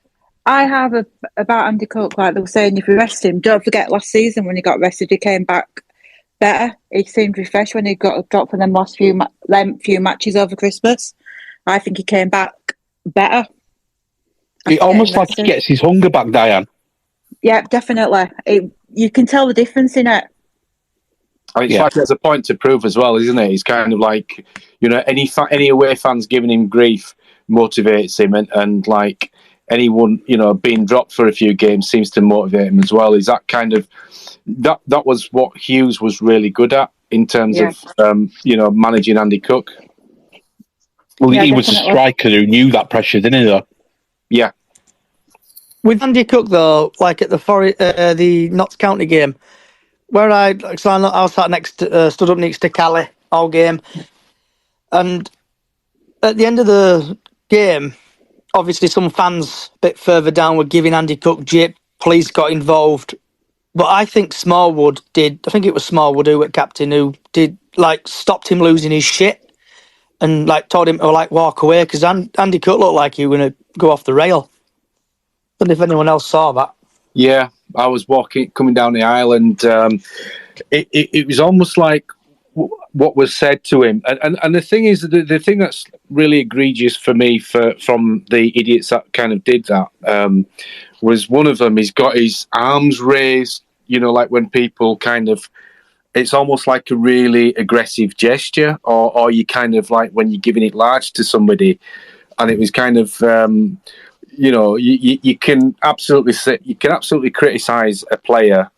I have about Andy Cook, like they were saying, if you rest him, don't forget last season when he got rested, he came back better. He seemed refreshed when he got dropped for them last few matches over Christmas. I think he came back better. He almost like he gets his hunger back, Diane. Yeah, definitely. You can tell the difference in it. It's like there's a point to prove as well, isn't it? He's kind of like, any away fans giving him grief motivates him, and like anyone, being dropped for a few games seems to motivate him as well. Is that kind of that was what Hughes was really good at in terms of managing Andy Cook. Well, he was a striker who knew that pressure, didn't he? Though. Yeah. With Andy Cook though, like at the Notts County game, where I was stood up next to Callie all game, and at the end of the game, obviously some fans a bit further down were giving Andy Cook jip. Police got involved, but I think Smallwood did. I think it was Smallwood who was captain, who did stopped him losing his shit and told him to walk away, because Andy Cook looked like he was going to go off the rail. I don't know if anyone else saw that. Yeah, I was coming down the aisle, and it was almost like what was said to him. And the thing is, the thing that's really egregious for me from the idiots that kind of did that was one of them. He's got his arms raised, like when people kind of, it's almost like a really aggressive gesture, or you kind of like when you're giving it large to somebody, and it was kind of, you can absolutely criticize a player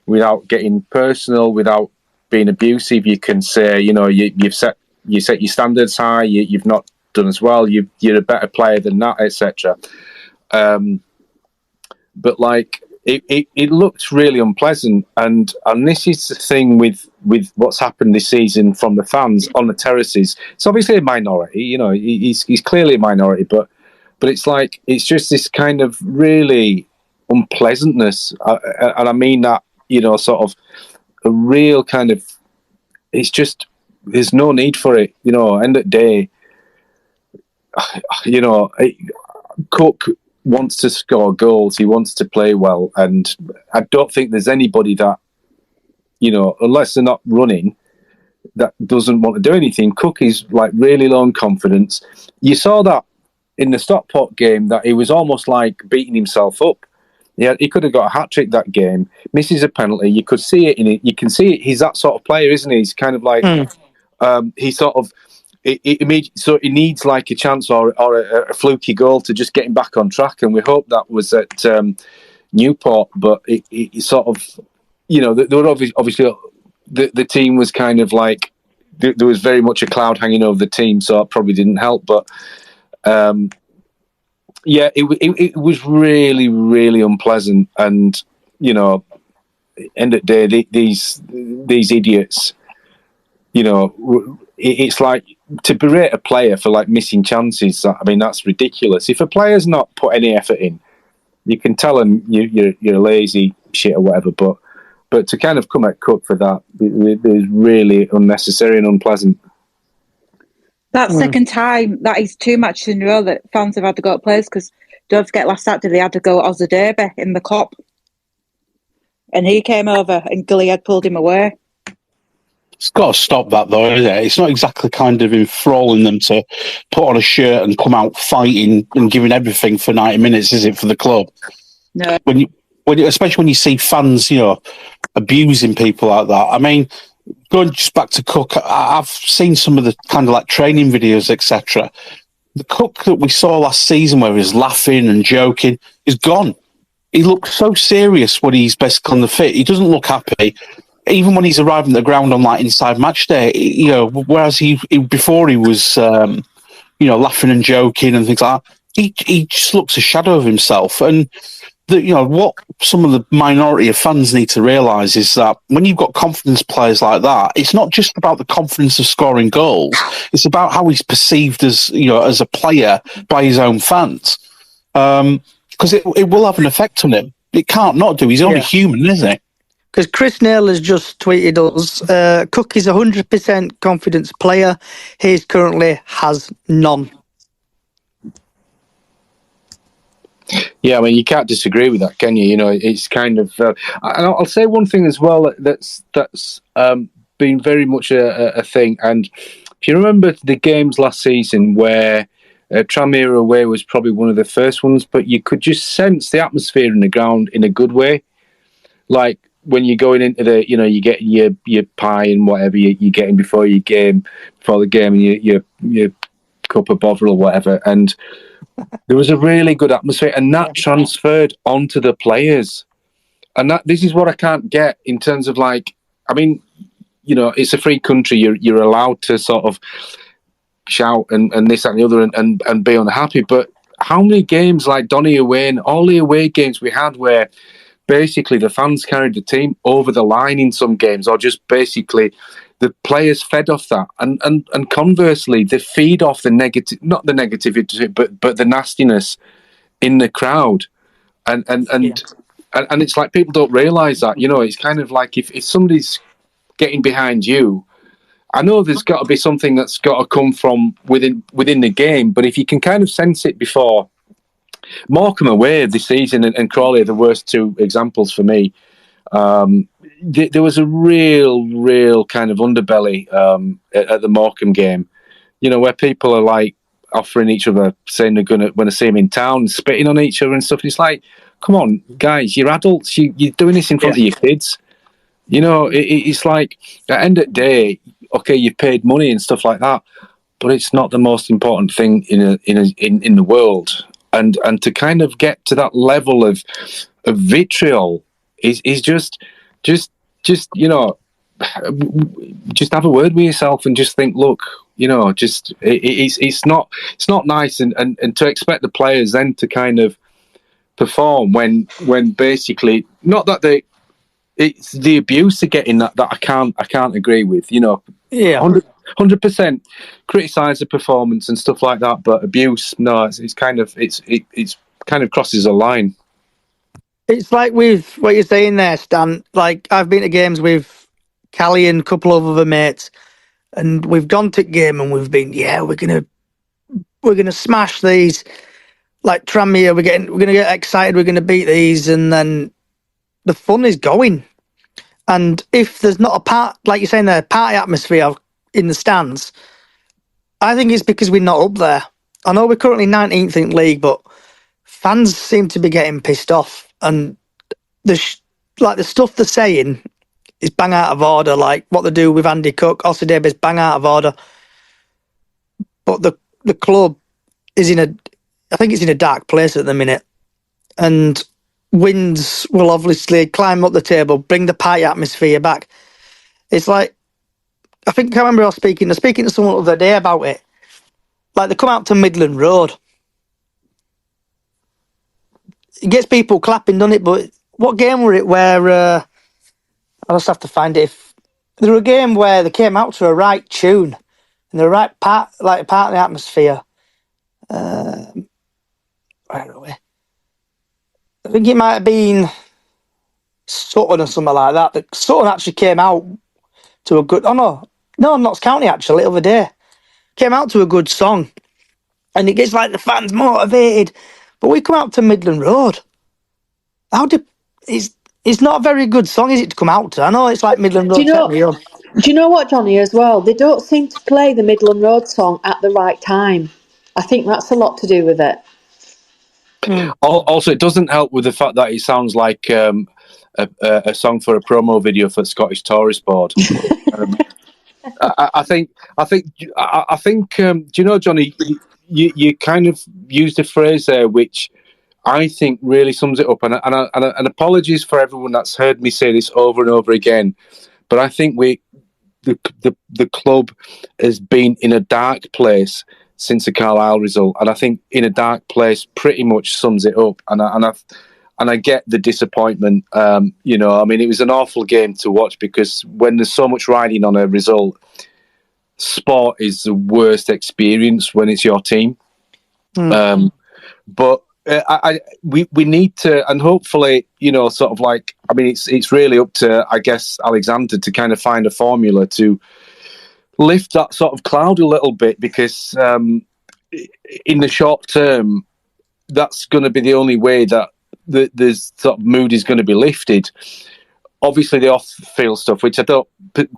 without getting personal, without being abusive. You can say, you set your standards high. You've not done as well. You're a better player than that, etc. But it looked really unpleasant, and this is the thing with what's happened this season from the fans on the terraces. It's obviously a minority, he's clearly a minority, but it's just this kind of really unpleasantness, and I mean that, sort of a real kind of, it's just, there's no need for it, end of the day, Cook wants to score goals. He wants to play well, and I don't think there's anybody that, unless they're not running, that doesn't want to do anything. Cook is like really low in confidence. You saw that in the Stockport game, that he was almost like beating himself up. Yeah, he could have got a hat trick that game. Misses a penalty. You could see it in it. You can see it. He's that sort of player, isn't he? He's kind of like he sort of. So he needs like a chance or a fluky goal to just get him back on track, and we hope that was at Newport. But it sort of, there were obviously the team was kind of like there was very much a cloud hanging over the team, so it probably didn't help. But it was really, really unpleasant, and end of the day, these idiots, it's like to berate a player for like missing chances. I mean, that's ridiculous. If a player's not put any effort in, you can tell him you're lazy shit or whatever. But to kind of come at Cook for that is really unnecessary and unpleasant. That second time, that is 2 matches in a row that fans have had to go at players, because don't forget last Saturday they had to go at Ozadabe in the Cup, and he came over and Gully had pulled him away. It's got to stop that, though, isn't it? It's not exactly kind of enthralling them to put on a shirt and come out fighting and giving everything for 90 minutes, is it, for the club? No. Especially when you see fans, abusing people like that. I mean, going just back to Cook, I've seen some of the kind of like training videos, etc. The Cook that we saw last season, where he was laughing and joking, is gone. He looks so serious when he's basically on the fit. He doesn't look happy. Even when he's arriving at the ground on like inside match day, whereas he before he was, laughing and joking and things like that, he just looks a shadow of himself. And what some of the minority of fans need to realise is that when you've got confidence players like that, it's not just about the confidence of scoring goals; it's about how he's perceived as as a player by his own fans, because it will have an effect on him. It can't not do. He's only human, isn't he? Because Chris Nail has just tweeted us, Cook is 100% confidence player. He currently has none. Yeah, I mean, you can't disagree with that, can you? It's kind of... and I'll say one thing as well that's been very much a thing. And if you remember the games last season where Tranmere away was probably one of the first ones, but you could just sense the atmosphere in the ground in a good way. Like, when you're going into the, you get your pie and whatever you're getting before the game, and your cup of bother or whatever, and there was a really good atmosphere, and that transferred onto the players. And this is what I can't get in terms of like, I mean, it's a free country. You're allowed to sort of shout and this that, and the other and be unhappy. But how many games like Donny away and all the away games we had where basically the fans carried the team over the line in some games, or just basically the players fed off that, and conversely they feed off the negative, not the negativity, but the nastiness in the crowd, and it's like people don't realise that. It's kind of like if somebody's getting behind you, I know there's got to be something that's got to come from within the game, but if you can kind of sense it before. Morecambe away this season and Crawley are the worst two examples for me. There was a real kind of underbelly at the Morecambe game, where people are like offering each other, saying they're going to, when they see them in town, spitting on each other and stuff. It's like, come on, guys, you're adults. You're doing this in front of your kids. It's like, at the end of the day, okay, you've paid money and stuff like that, but it's not the most important thing in the world. And to kind of get to that level of vitriol is just just have a word with yourself and just think, look, it's not nice, and to expect the players then to kind of perform when basically not that it's the abuse they're getting that I can't agree with. 100% criticise the performance and stuff like that, but abuse, no, it's kind of crosses a line. It's like with what you're saying there, Stan. Like, I've been to games with Callie and a couple of other mates, and we've gone to game and we've been, we're gonna smash these like Tranmere, we're going to get excited, we're going to beat these, and then the fun is going. And if there's not a part, like you're saying there, party atmosphere in the stands, I think it's because we're not up there. I know we're currently 19th in league, but fans seem to be getting pissed off, and the stuff they're saying is bang out of order. Like what they do with Andy Cook, Osadebe is bang out of order. But the club is I think it's in a dark place at the minute, and wins will obviously climb up the table, bring the party atmosphere back. It's like, I remember I was speaking to someone the other day about it. Like they come out to Midland Road, it gets people clapping, doesn't it? But what game were it where I'll just have to find it. If there was a game where they came out to a right tune and the right part of the atmosphere. Where are we? I think it might have been Sutton or something like that. But Sutton actually came out to a good. Oh no, Notts County actually the other day came out to a good song, and it gets like the fans motivated. But we come out to Midland Road. It's not a very good song, is it, to come out to? I know it's like Midland Road. Do you know what, Johnny, as well? They don't seem to play the Midland Road song at the right time. I think that's a lot to do with it. Also, it doesn't help with the fact that it sounds like a song for a promo video for the Scottish Tourist Board. I think. Do you know, Johnny? You kind of used a phrase there which I think really sums it up. And apologies for everyone that's heard me say this over and over again, but I think the club has been in a dark place since the Carlisle result, and I think in a dark place pretty much sums it up. And I get the disappointment. You know, I mean, it was an awful game to watch because when there's so much riding on a result, sport is the worst experience when it's your team. But we need to, and hopefully, you know, sort of like, I mean, it's really up to, I guess, Alexander to kind of find a formula to lift that sort of cloud a little bit, because in the short term, that's going to be the only way that the sort of mood is going to be lifted. Obviously, the off-field stuff, which I don't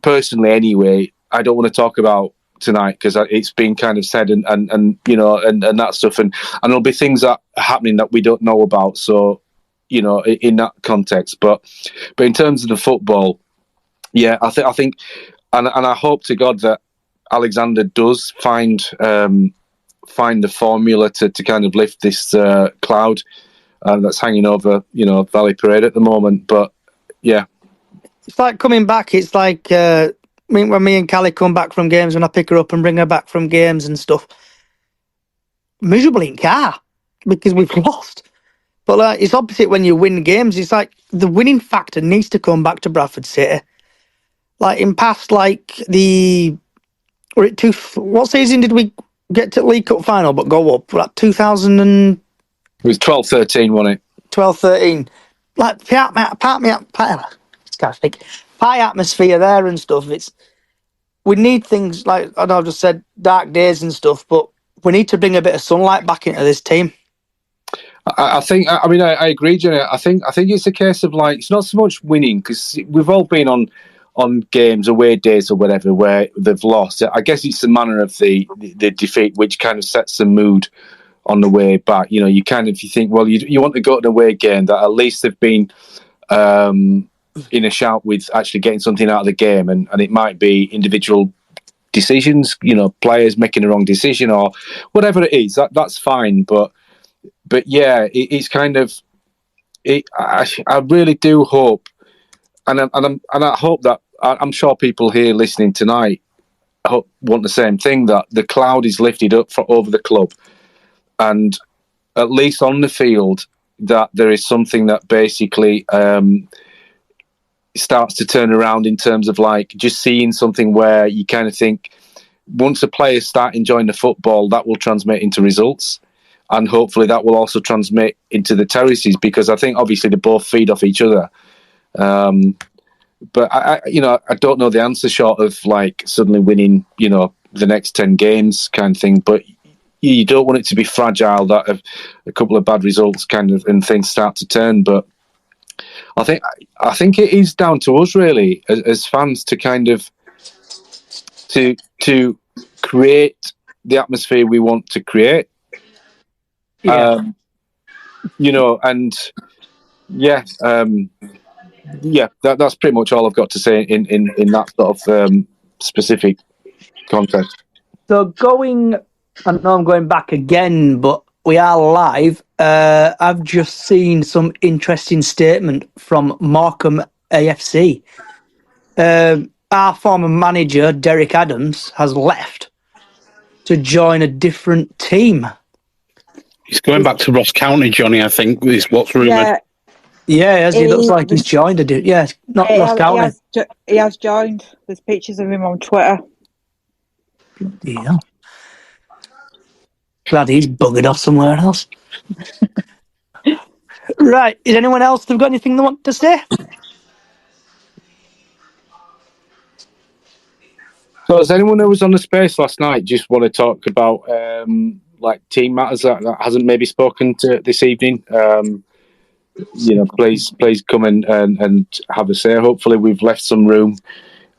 personally, anyway, I don't want to talk about tonight because it's been kind of said and you know and that stuff, and there'll be things that are happening that we don't know about. So, you know, in that context, but in terms of the football, yeah, I think. And I hope to God that Alexander does find the formula to kind of lift this cloud that's hanging over, you know, Valley Parade at the moment. But yeah, it's like coming back. It's like when me and Callie come back from games, when I pick her up and bring her back from games and stuff, miserable in car because we've lost. But it's opposite when you win games. It's like the winning factor needs to come back to Bradford City. Like in past, like what season did we get to League Cup final but go up? Like 2000 and... It was 12-13, wasn't it? 12-13. Like party atmosphere there and stuff. We need things like, I know I've just said dark days and stuff, but we need to bring a bit of sunlight back into this team. I think. I mean, I agree, Jenny. I think it's a case of like, it's not so much winning, because we've all been on games, away days or whatever, where they've lost. I guess it's the manner of the defeat which kind of sets the mood on the way back. You know, you think, well, you want to go to an away game that at least they've been in a shout with actually getting something out of the game, and it might be individual decisions, you know, players making the wrong decision or whatever it is. That's fine, but yeah, it's kind of. I really do hope. And I hope that, I'm sure people here listening tonight want the same thing, that the cloud is lifted up over the club, and at least on the field that there is something that basically starts to turn around in terms of like just seeing something where you kind of think once the players start enjoying the football, that will transmit into results, and hopefully that will also transmit into the terraces, because I think obviously they both feed off each other. But I don't know the answer short of like suddenly winning, you know, the next 10 games kind of thing. But you don't want it to be fragile. That a couple of bad results kind of and things start to turn. But I think it is down to us really as fans to kind of to create the atmosphere we want to create. Yeah. And that's pretty much all I've got to say in that sort of specific context. So going, I know I'm going back again, but we are live. I've just seen some interesting statement from Markham AFC. Our former manager, Derek Adams, has left to join a different team. He's going back to Ross County, Johnny, I think, is what's rumoured. Yeah, he looks like he's joined a dude. Yeah, not Ross County. He has joined. There's pictures of him on Twitter. Yeah. Glad he's buggered off somewhere else. Right. Is anyone else have got anything they want to say? So, does anyone who was on the space last night just want to talk about like team matters that hasn't maybe spoken to this evening? Please come in and have a say. Hopefully, we've left some room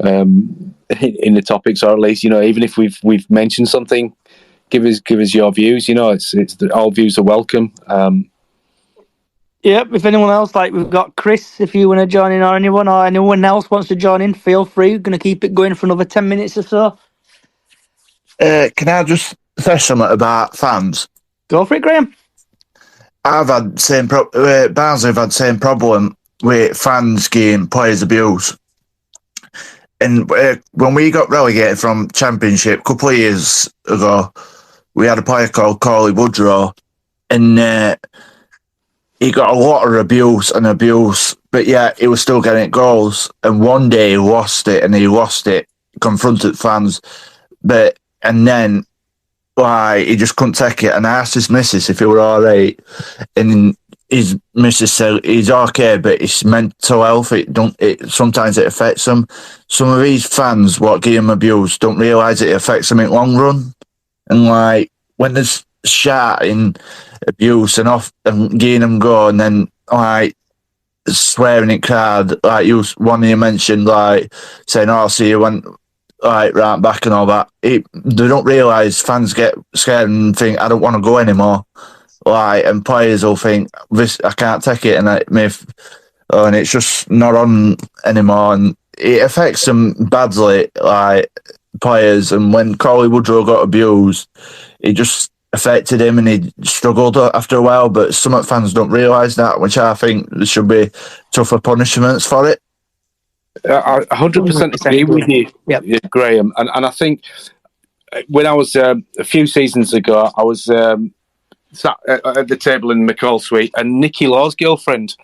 in the topics, or at least even if we've mentioned something, give us your views. All views are welcome. Yep. If anyone else, like we've got Chris, if you want to join in, or anyone else wants to join in, feel free. We're going to keep it going for another 10 minutes or so. Can I just say something about fans? Go for it, Graham. I've had Barnsley have had the same problem with fans getting players abuse. And when we got relegated from Championship a couple of years ago, we had a player called Corley Woodrow, and he got a lot of abuse, but yeah, he was still getting goals. And one day he lost it, confronted fans, and then he just couldn't take it. And I asked his missus if he were all right, and his missus said he's okay, but it's mental health. Sometimes it affects him. Some of these fans what get him abused don't realise it affects them in the long run. And when there's shouting, abuse and off and getting them go, and then swearing at crowd, one of you mentioned, saying, "Oh, I'll see you when." Right back and all that. They don't realise fans get scared and think, I don't want to go anymore. And players will think, this, I can't take it, and and it's just not on anymore. And it affects them badly, players. And when Corley Woodrow got abused, it just affected him and he struggled after a while. But some fans don't realise that, which I think there should be tougher punishments for it. I 100% agree with you, Graham. And I think when I was a few seasons ago, I was sat at the table in McCall Suite, and Nicky Law's girlfriend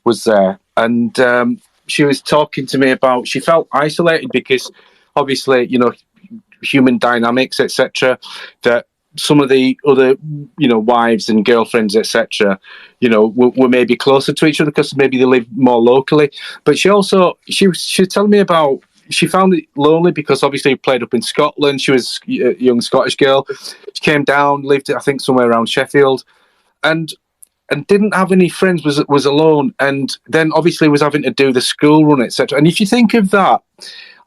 was there, and she was talking to me about she felt isolated because obviously human dynamics, etc. That some of the other wives and girlfriends, etc. Were maybe closer to each other because maybe they live more locally. But she was telling me about she found it lonely because obviously played up in Scotland. She was a young Scottish girl. She came down, lived I think somewhere around Sheffield, and didn't have any friends. Was alone, and then obviously was having to do the school run, etc. And if you think of that,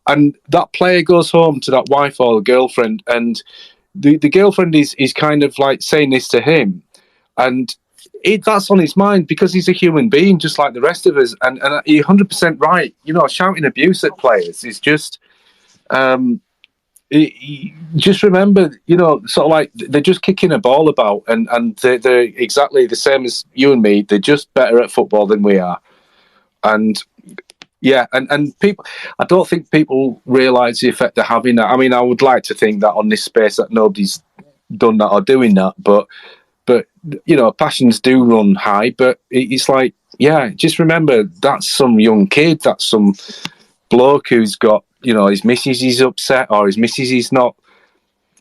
and that player goes home to that wife or the girlfriend, and the girlfriend is kind of saying this to him, and that's on his mind because he's a human being just like the rest of us, and you're 100% right. Shouting abuse at players is just just remember, sort of they're just kicking a ball about, and they're exactly the same as you and me. They're just better at football than we are, and people. I don't think people realise the effect they're having. I mean, I would like to think that on this space that nobody's done that or doing that, but passions do run high. But it's just remember that's some young kid, that's some bloke who's got his missus is upset or his missus is not.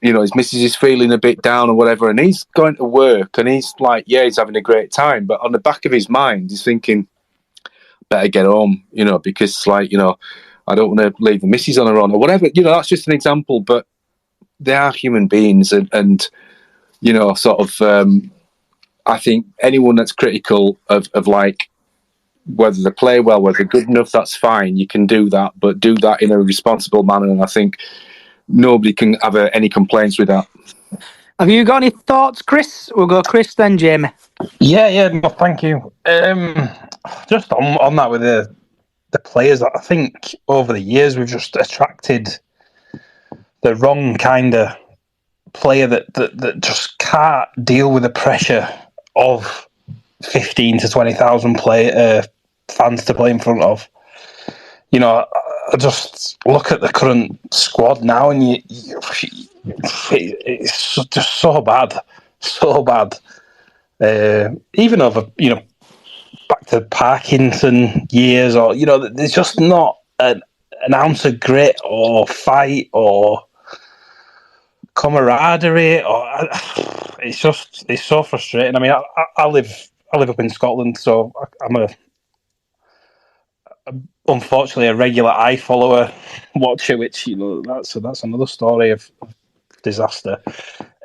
His missus is feeling a bit down or whatever, and he's going to work and he's he's having a great time, but on the back of his mind, he's thinking, better get home, because I don't want to leave the missus on her own or whatever. That's just an example, but they are human beings, and sort of. I think anyone that's critical of like whether they play well, whether they're good enough, that's fine. You can do that, but do that in a responsible manner. And I think nobody can have any complaints with that. Have you got any thoughts, Chris? We'll go Chris, then Jamie. Yeah, no, thank you. Just on that with the players, I think over the years we've just attracted the wrong kind of player that just can't deal with the pressure of 15 to 20,000 fans to play in front of. I just look at the current squad now, and it's just so bad. Even over, back to Parkinson years, or there's just not an ounce of grit or fight or camaraderie. It's so frustrating. I mean, I live up in Scotland, so I'm unfortunately a regular iFollower watcher, which that's another story of disaster.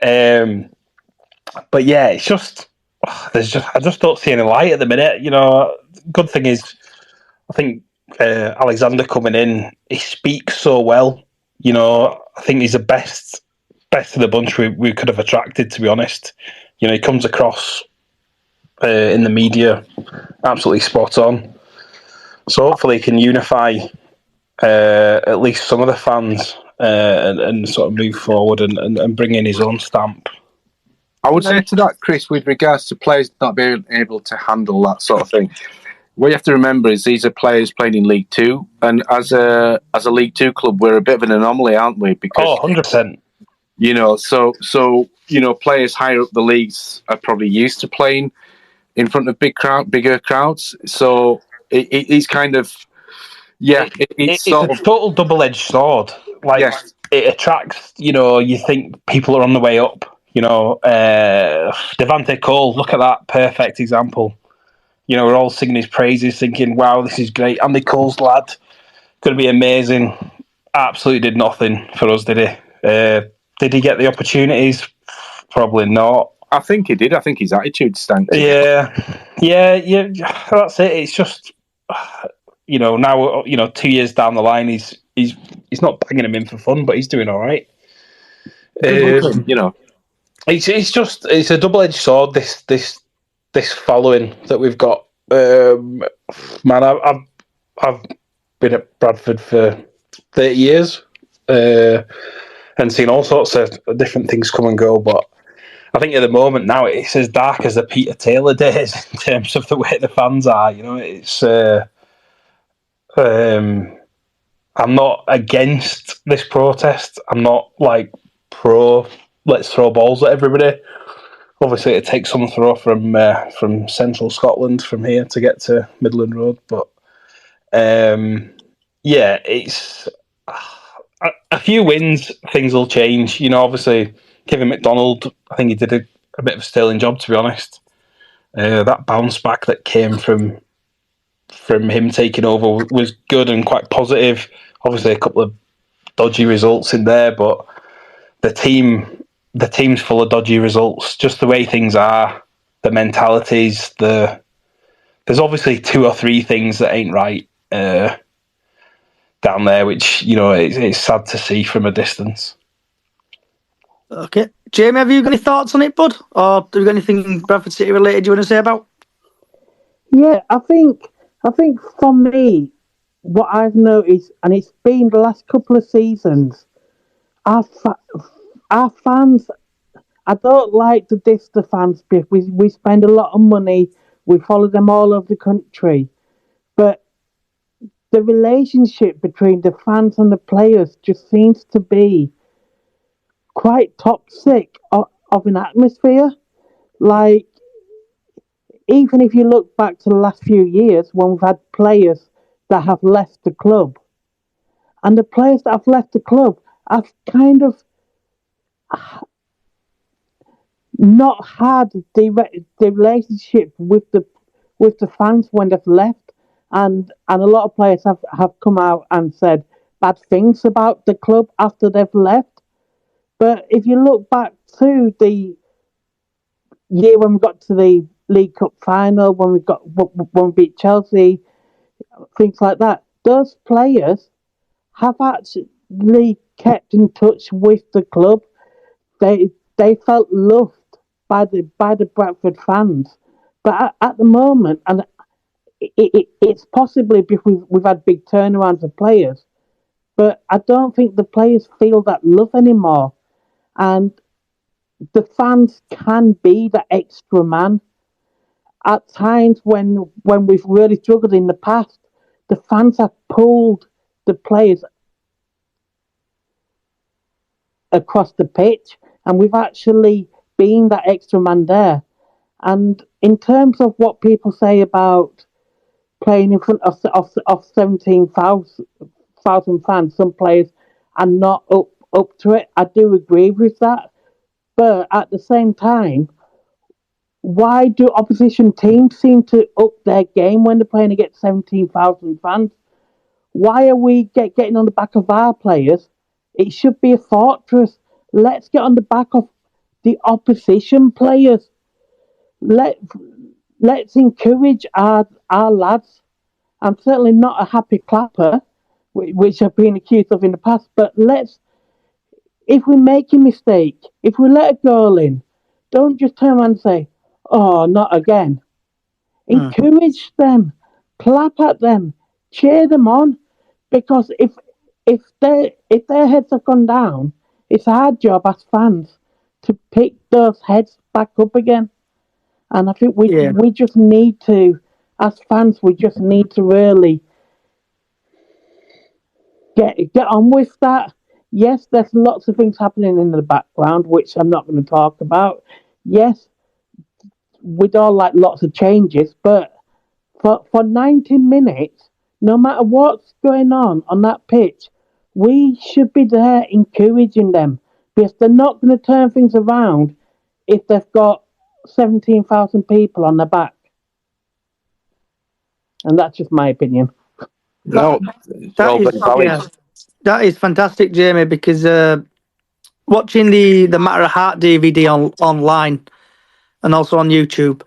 But yeah, it's just I just don't see any light at the minute. Good thing is, I think Alexander coming in, he speaks so well. I think he's the best of the bunch we could have attracted, to be honest. He comes across in the media absolutely spot on. So hopefully he can unify at least some of the fans and sort of move forward and bring in his own stamp. I would say to that, Chris, with regards to players not being able to handle that sort of thing, what you have to remember is these are players playing in League Two, and as a League Two club, we're a bit of an anomaly, aren't we? Because 100%. So players higher up the leagues are probably used to playing in front of bigger crowds. So it's kind of, it's a total double-edged sword. Like, yes. It attracts, you think people are on the way up. Devante Cole, look at that perfect example. We're all singing his praises, thinking, wow, this is great. Andy Cole's lad, going to be amazing. Absolutely did nothing for us, did he? Did he get the opportunities? Probably not. I think he did. I think his attitude stank. Yeah. That's it. It's just, now 2 years down the line, he's not banging him in for fun, but he's doing all right. It's a double-edged sword. This following that we've got. Man, I've been at Bradford for 30 years and seen all sorts of different things come and go, but I think at the moment now it's as dark as the Peter Taylor days in terms of the way the fans are. It's I'm not against this protest. I'm not like pro let's throw balls at everybody. Obviously, it takes some throw from central Scotland from here to get to Midland Road, but it's a few wins, things will change. Obviously, Kevin McDonald, I think he did a bit of a sterling job, to be honest. That bounce back that came from him taking over was good and quite positive. Obviously, a couple of dodgy results in there, but the team's full of dodgy results. Just the way things are, the mentalities. There's obviously 2 or 3 things that ain't right down there, which it's sad to see from a distance. Okay, Jamie, have you got any thoughts on it, bud? Or have you got anything Bradford City related you want to say about? Yeah, I think for me, what I've noticed, and it's been the last couple of seasons, our fans. I don't like to diss the fans because we spend a lot of money. We follow them all over the country, but the relationship between the fans and the players just seems to be quite toxic of an atmosphere. Like, even if you look back to the last few years when we've had players that have left the club, and the players that have left the club have kind of not had the relationship with the fans when they've left, and a lot of players have come out and said bad things about the club after they've left. But if you look back to the year when we got to the League Cup final, when we beat Chelsea, things like that. Those players have actually kept in touch with the club. They felt loved by the Bradford fans, but at the moment, and it's possibly because we've had big turnarounds of players, but I don't think the players feel that love anymore, and the fans can be that extra man. At times when we've really struggled in the past, the fans have pulled the players across the pitch, and we've actually been that extra man there. And in terms of what people say about playing in front of 17,000 fans, some players are not up to it. I do agree with that, but at the same time, why do opposition teams seem to up their game when they're playing against 17,000 fans? Why are we getting on the back of our players? It should be a fortress. Let's get on the back of the opposition players. Let's encourage our lads. I'm certainly not a happy clapper, which I've been accused of in the past, but if we make a mistake, if we let a goal in, don't just turn around and say, "Oh, not again." Encourage them, clap at them, cheer them on, because if their heads have gone down, it's our job as fans to pick those heads back up again. And I think we just need to, as fans, we just need to really get on with that. Yes, there's lots of things happening in the background, which I'm not going to talk about. Yes, we'd all like lots of changes, but for 90 minutes, no matter what's going on that pitch, we should be there encouraging them, because they're not going to turn things around if they've got 17,000 people on their back. And that's just my opinion. That is fantastic, Jamie, because watching the Matter of Heart DVD online and also on YouTube,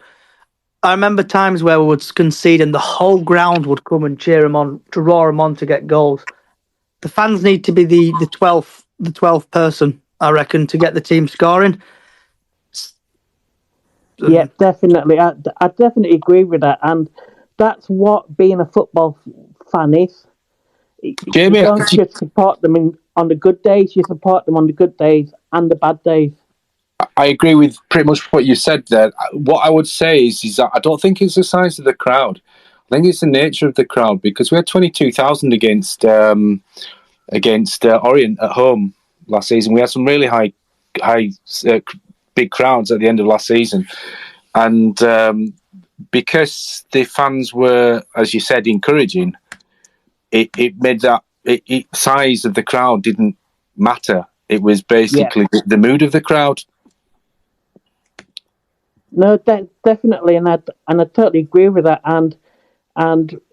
I remember times where we would concede and the whole ground would come and cheer them on, to roar them on to get goals. The fans need to be the 12th person, I reckon, to get the team scoring. Yeah, definitely. I definitely agree with that, and that's what being a football fan is. Jamie, you don't just support them on the good days; you support them on the good days and the bad days. I agree with pretty much what you said there. What I would say is that I don't think it's the size of the crowd. I think it's the nature of the crowd, because we had 22,000 against Orient at home last season. We had some really high big crowds at the end of last season, and because the fans were, as you said, encouraging, it made that size of the crowd didn't matter. It was basically the mood of the crowd. No, definitely, and I totally agree with that. And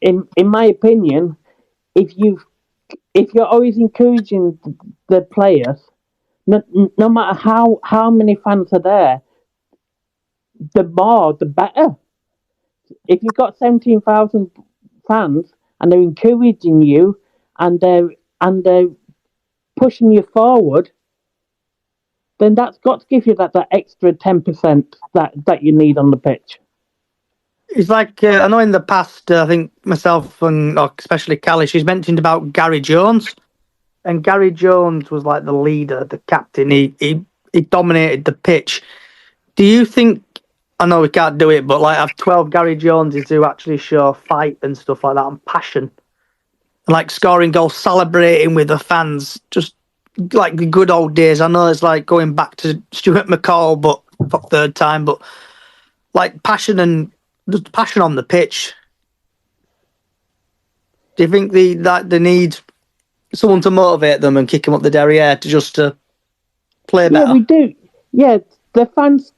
in my opinion, if you're always encouraging the players, no matter how many fans are there, the more the better. If you've got 17,000 fans and they're encouraging you and they're pushing you forward, then that's got to give you that extra 10% that you need on the pitch. It's like, I know in the past, I think myself and especially Callie, she's mentioned about Gary Jones. And Gary Jones was like the leader, the captain. He dominated the pitch. Do you think, I know we can't do it, but like have 12 Gary Joneses who actually show fight and stuff like that and passion? And like scoring goals, celebrating with the fans, just like the good old days. I know it's like going back to Stuart McCall, but for third time, but like passion and just passion on the pitch. Do you think they need someone to motivate them and kick them up the derriere to play better? Yeah, we do. Yeah, the fans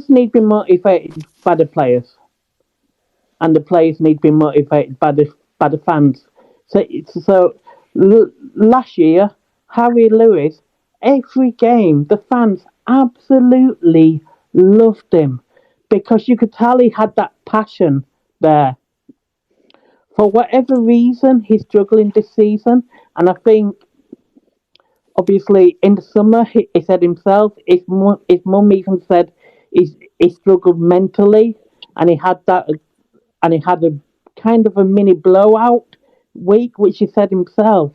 need to be motivated by the players, and the players need to be motivated by the fans. So last year, Harry Lewis, every game, the fans absolutely loved him because you could tell he had that passion there. For whatever reason, he's struggling this season, and I think obviously in the summer he said himself, his mum even said he struggled mentally, and he had a kind of a mini blowout week, which he said himself.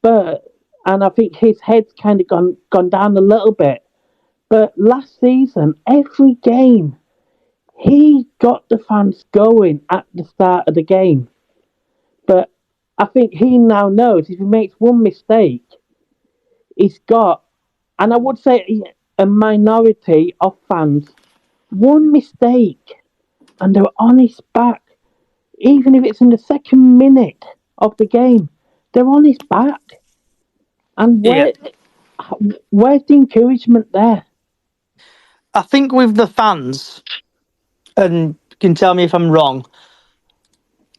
And I think his head's kind of gone down a little bit. But last season, every game, he got the fans going at the start of the game. But I think he now knows if he makes one mistake, he's got, and I would say a minority of fans, one mistake, and they're on his back. Even if it's in the second minute of the game, they're on his back. And where's the encouragement there? I think with the fans, and you can tell me if I'm wrong,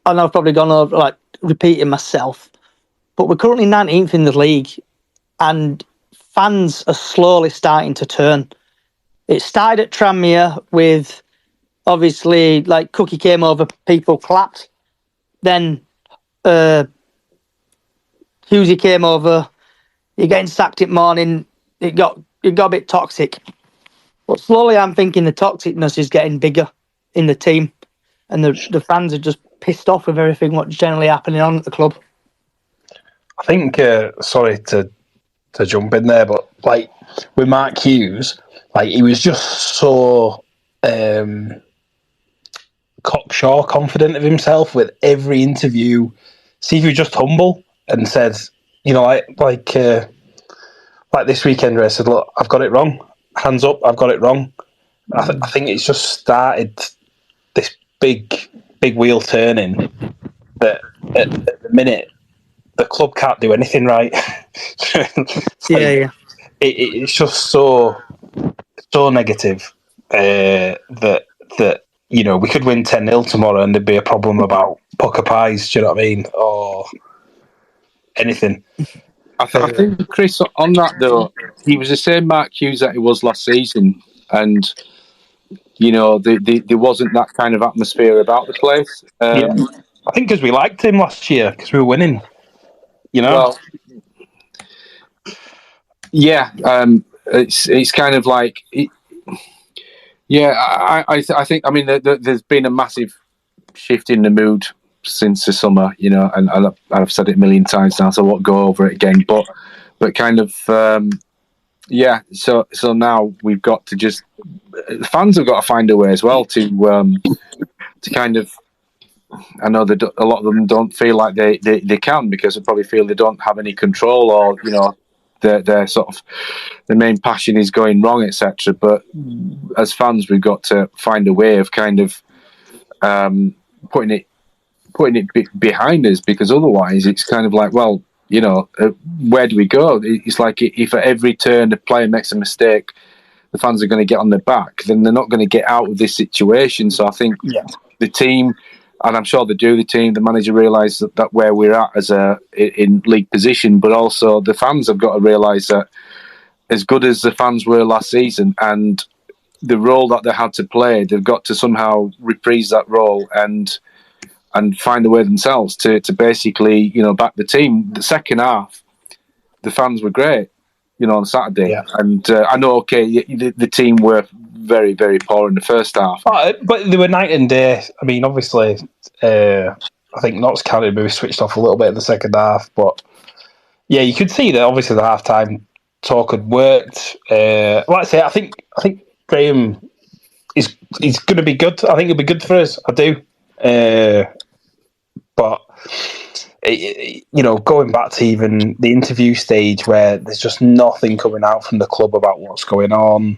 and I've probably gone over, like, repeating myself, but we're currently 19th in the league, and fans are slowly starting to turn. It started at Tranmere with, obviously, like, Cookie came over, people clapped. Then Husey came over, you're getting sacked at morning, it got a bit toxic. But slowly I'm thinking the toxicness is getting bigger in the team, and the fans are just pissed off with everything what's generally happening on at the club. I think, sorry to jump in there, but like with Mark Hughes, like he was just so cocksure, confident of himself with every interview. See if he was just humble and said, you know, like this weekend where I said, look, I've got it wrong. Hands up, I've got it wrong. I think it's just started this big wheel turning that at the minute the club can't do anything right. It's just so negative that you know we could win 10-0 tomorrow and there'd be a problem about pucker pies. Do you know what I mean? Or anything. I think, Chris, on that though, he was the same Mark Hughes that he was last season, and you know there wasn't that kind of atmosphere about the place. Yeah. I think because we liked him last year because we were winning. You know. Well, yeah, it's kind of like, I think, I mean, there's been a massive shift in the mood since the summer, you know, and I've said it a million times now, so I won't go over it again. But kind of, So now we've got to just, fans have got to find a way as well to kind of. I know that a lot of them don't feel like they can, because they probably feel they don't have any control, or you know, their sort of the main passion is going wrong, etc. But as fans, we've got to find a way of kind of putting it behind us, because otherwise it's kind of like, well, you know, where do we go? It's like if at every turn the player makes a mistake, the fans are going to get on their back, then they're not going to get out of this situation. So I think the team, and I'm sure they do, the manager realise that where we're at as in league position, but also the fans have got to realise that as good as the fans were last season and the role that they had to play, they've got to somehow reprise that role and find a way themselves to basically, you know, back the team. The second half, the fans were great, you know, on Saturday. And I know, the team were very, very poor in the first half. But they were night and day. I mean, obviously, I think Notts County maybe switched off a little bit in the second half. But, yeah, you could see that obviously the half-time talk had worked. Like I say, I think Graham is going to be good. I think he'll be good for us. I do. But, you know, going back to even the interview stage where there's just nothing coming out from the club about what's going on.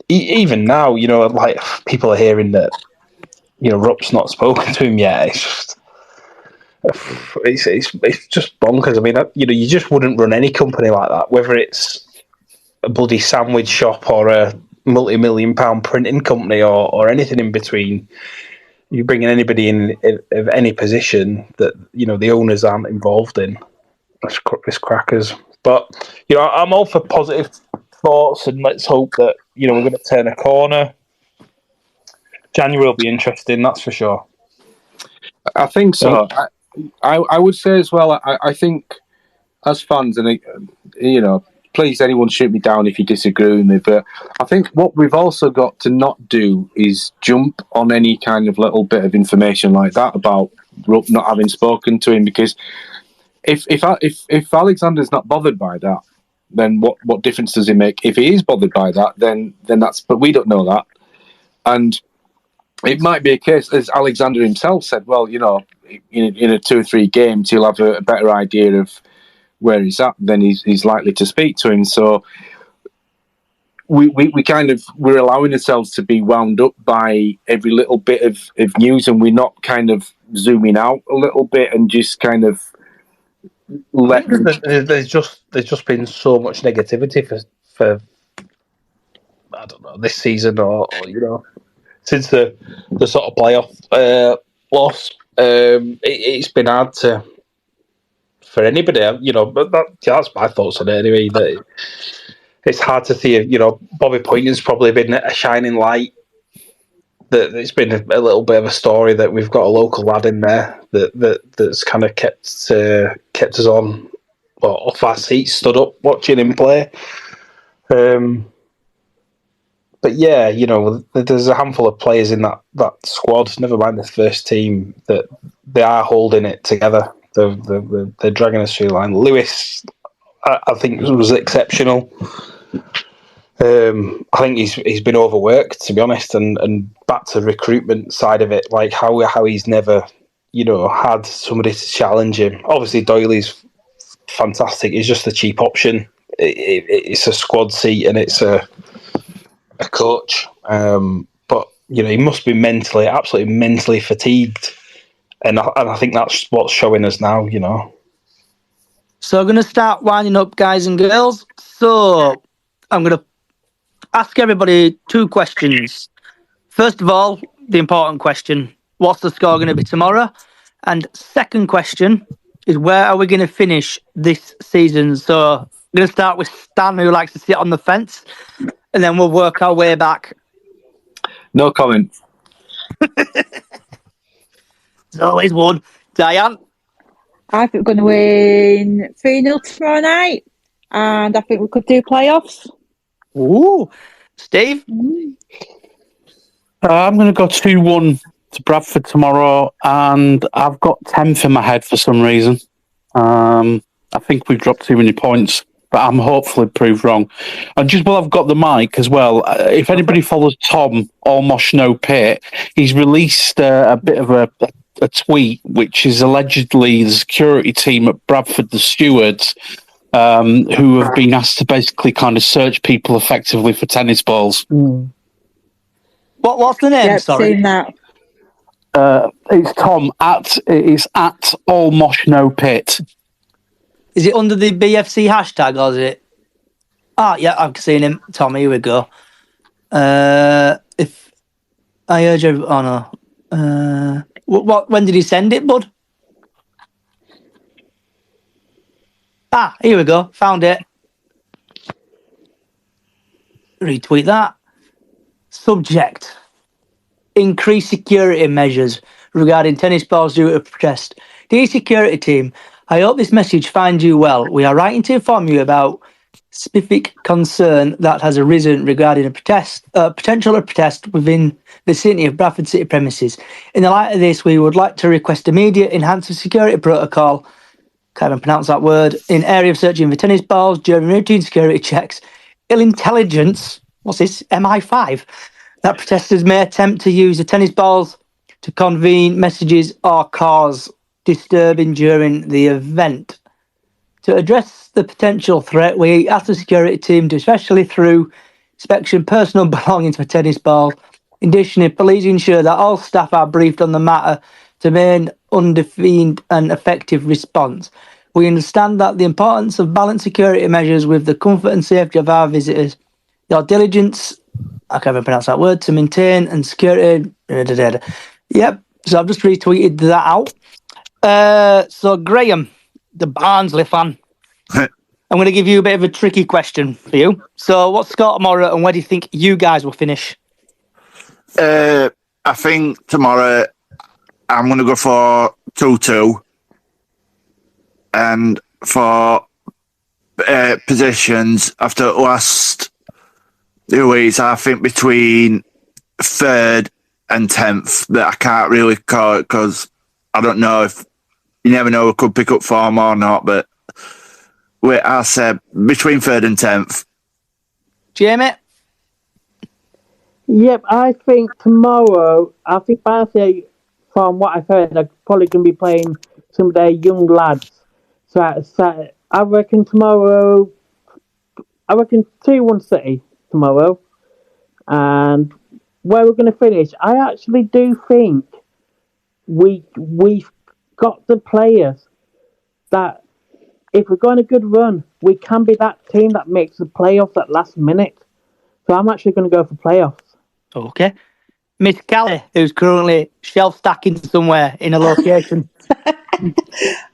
Even now, you know, like people are hearing that, you know, Rupp's not spoken to him yet. It's just bonkers. I mean, you know, you just wouldn't run any company like that, whether it's a bloody sandwich shop or a multi-million-pound printing company or anything in between. You bring in anybody in of any position that, you know, the owners aren't involved in. It's crackers. But, you know, I'm all for positive thoughts, and let's hope that we're going to turn a corner. January will be interesting, that's for sure. I think so. I would say as well. I think as fans, and please anyone shoot me down if you disagree with me, but I think what we've also got to not do is jump on any kind of little bit of information like that about Rupp not having spoken to him, because if Alexander's not bothered by that, then what difference does it make? If he is bothered by that, then that's, but we don't know that. And it might be a case, as Alexander himself said, well, in a 2 or 3 games, he'll have a better idea of where he's at, then he's likely to speak to him. So we're allowing ourselves to be wound up by every little bit of news, and we're not kind of zooming out a little bit and just kind of There's just been so much negativity for I don't know, this season or since the sort of playoff loss. It's been hard for anybody, but that's my thoughts on it anyway. That it's hard to see. Bobby Poynton's probably been a shining light. That it's been a little bit of a story that we've got a local lad in there that's kind of kept us on off our seats, stood up watching him play. But yeah, there's a handful of players in that squad, never mind the first team, that they are holding it together. They're dragging us through the line. Lewis, I think, was exceptional. I think he's been overworked, to be honest, and back to recruitment side of it, like how he's never, had somebody to challenge him. Obviously, Doyley's fantastic. He's just a cheap option. It's a squad seat and it's a coach. But he must be absolutely mentally fatigued, and I think that's what's showing us now. So I'm going to start winding up, guys and girls. So I'm going to ask everybody 2 questions. First of all, the important question: what's the score going to be tomorrow? And second question is, where are we going to finish this season? So I'm going to start with Stan, who likes to sit on the fence, and then we'll work our way back. No comment. There's always one. Diane? I think we're going to win 3-0 tomorrow night, and I think we could do playoffs. Ooh. Steve? I'm going to go 2-1 to Bradford tomorrow, and I've got 10th in my head for some reason. I think we've dropped too many points, but I'm hopefully proved wrong. And just while I've got the mic as well, if anybody follows Tom, Almost No Pit, he's released a bit of a tweet, which is allegedly the security team at Bradford, the stewards, who have been asked to basically kind of search people effectively for tennis balls. What's the name? Yeah, sorry. Seen that. It's Tom it's at Almost No Pit. Is it under the BFC hashtag, or is it? Yeah, I've seen him. Tom, here we go. If I urge you, no. When did he send it, bud? Here we go. Found it. Retweet that. Subject: increase security measures regarding tennis balls due to protest. Dear security team, I hope this message finds you well. We are writing to inform you about specific concern that has arisen regarding a potential protest within the vicinity of Bradford City premises. In the light of this, we would like to request immediate enhanced security protocol, can't even pronounce that word, in area of searching for tennis balls during routine security checks. Ill intelligence, what's this, MI5, that protesters may attempt to use the tennis balls to convene messages or cause disturbing during the event. To address the potential threat, we ask the security team to, especially through inspection, personal belongings for tennis balls. Additionally, please ensure that all staff are briefed on the matter to maintain undefeated and effective response. We understand that the importance of balanced security measures with the comfort and safety of our visitors. Your diligence, I can't even pronounce that word, to maintain and security. Yep, so I've just retweeted that out. So Graham, the Barnsley fan. I'm going to give you a bit of a tricky question for you. So, what's the score tomorrow, and where do you think you guys will finish? I think tomorrow I'm going to go for 2-2. And for positions after the last 2 weeks, I think between 3rd and 10th, that I can't really call it because I don't know if you never know who could pick up form or not. But I said between 3rd and 10th. Jamie? Yep, I think tomorrow, Barnsley, from what I've heard, are probably going to be playing some of their young lads. So I reckon 2-1 City tomorrow. And where we're going to finish, I actually do think we've got the players that if we're going a good run, we can be that team that makes the playoffs at last minute. So I'm actually going to go for playoffs. Okay. Miss Callie, who's currently shelf stacking somewhere in a location.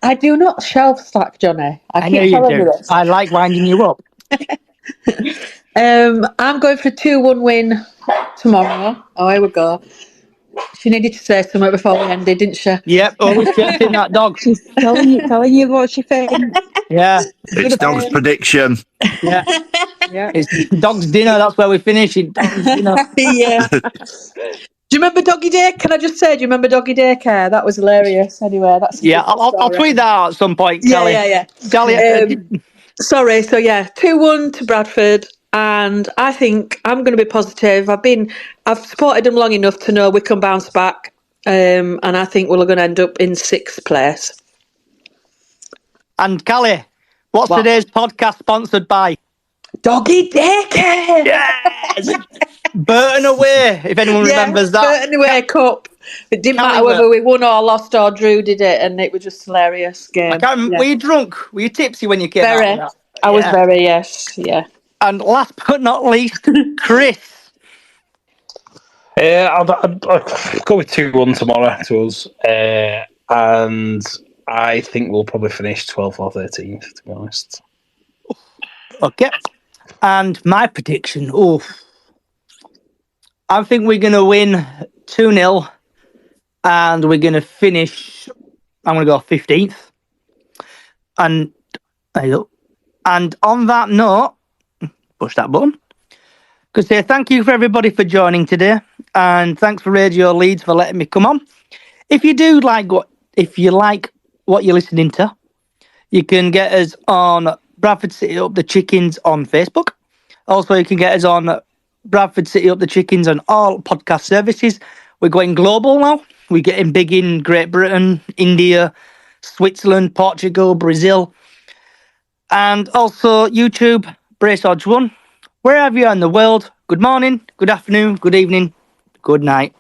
I do not shelf stack, Johnny. I know keep you telling do. you this. I like winding you up. I'm going for a 2-1 win tomorrow. Oh, here we go. She needed to say something before we ended, didn't she? Yep, always chasing that dog. She's telling you what she thinks. Yeah. It's Dog's prediction. Yeah. Yeah. It's dog's dinner. That's where we finish. Dog's dinner. Yeah. Do you remember Doggy Day? Can I just say, do you remember Doggy Daycare? That was hilarious. Anyway, that's I'll tweet that out at some point, Yeah, Callie. yeah. Callie, Sorry, so 2-1 to Bradford, and I think I'm going to be positive. I've supported them long enough to know we can bounce back, and I think we're going to end up in 6th place. And Callie, what's today's podcast sponsored by? Doggy Daycare. Yes. Burton away, if anyone remembers that. Burton away cup. It didn't matter Caliber. whether we won or lost or Drew did it, and it was just hilarious game. I can't remember. Were you drunk? Were you tipsy when you came Very. out of that? I was very, yes, yeah. And last but not least, Chris. I'll go with 2-1 tomorrow to us, and I think we'll probably finish 12th or 13th, to be honest. Okay. And my prediction, I think we're going to win 2-0, and we're going to finish, I'm going to go 15th. And there you go. And on that note, push that button. Could say thank you for everybody for joining today, and thanks for Radio Leeds for letting me come on. If you like what you're listening to, you can get us on Bradford City Up the Chickens on Facebook. Also, you can get us on Bradford City Up the Chickens on all podcast services. We're going global now. We're getting big in Great Britain, India, Switzerland, Portugal, Brazil, and also YouTube, Brace Odds 1. Wherever you are in the world, good morning, good afternoon, good evening, good night.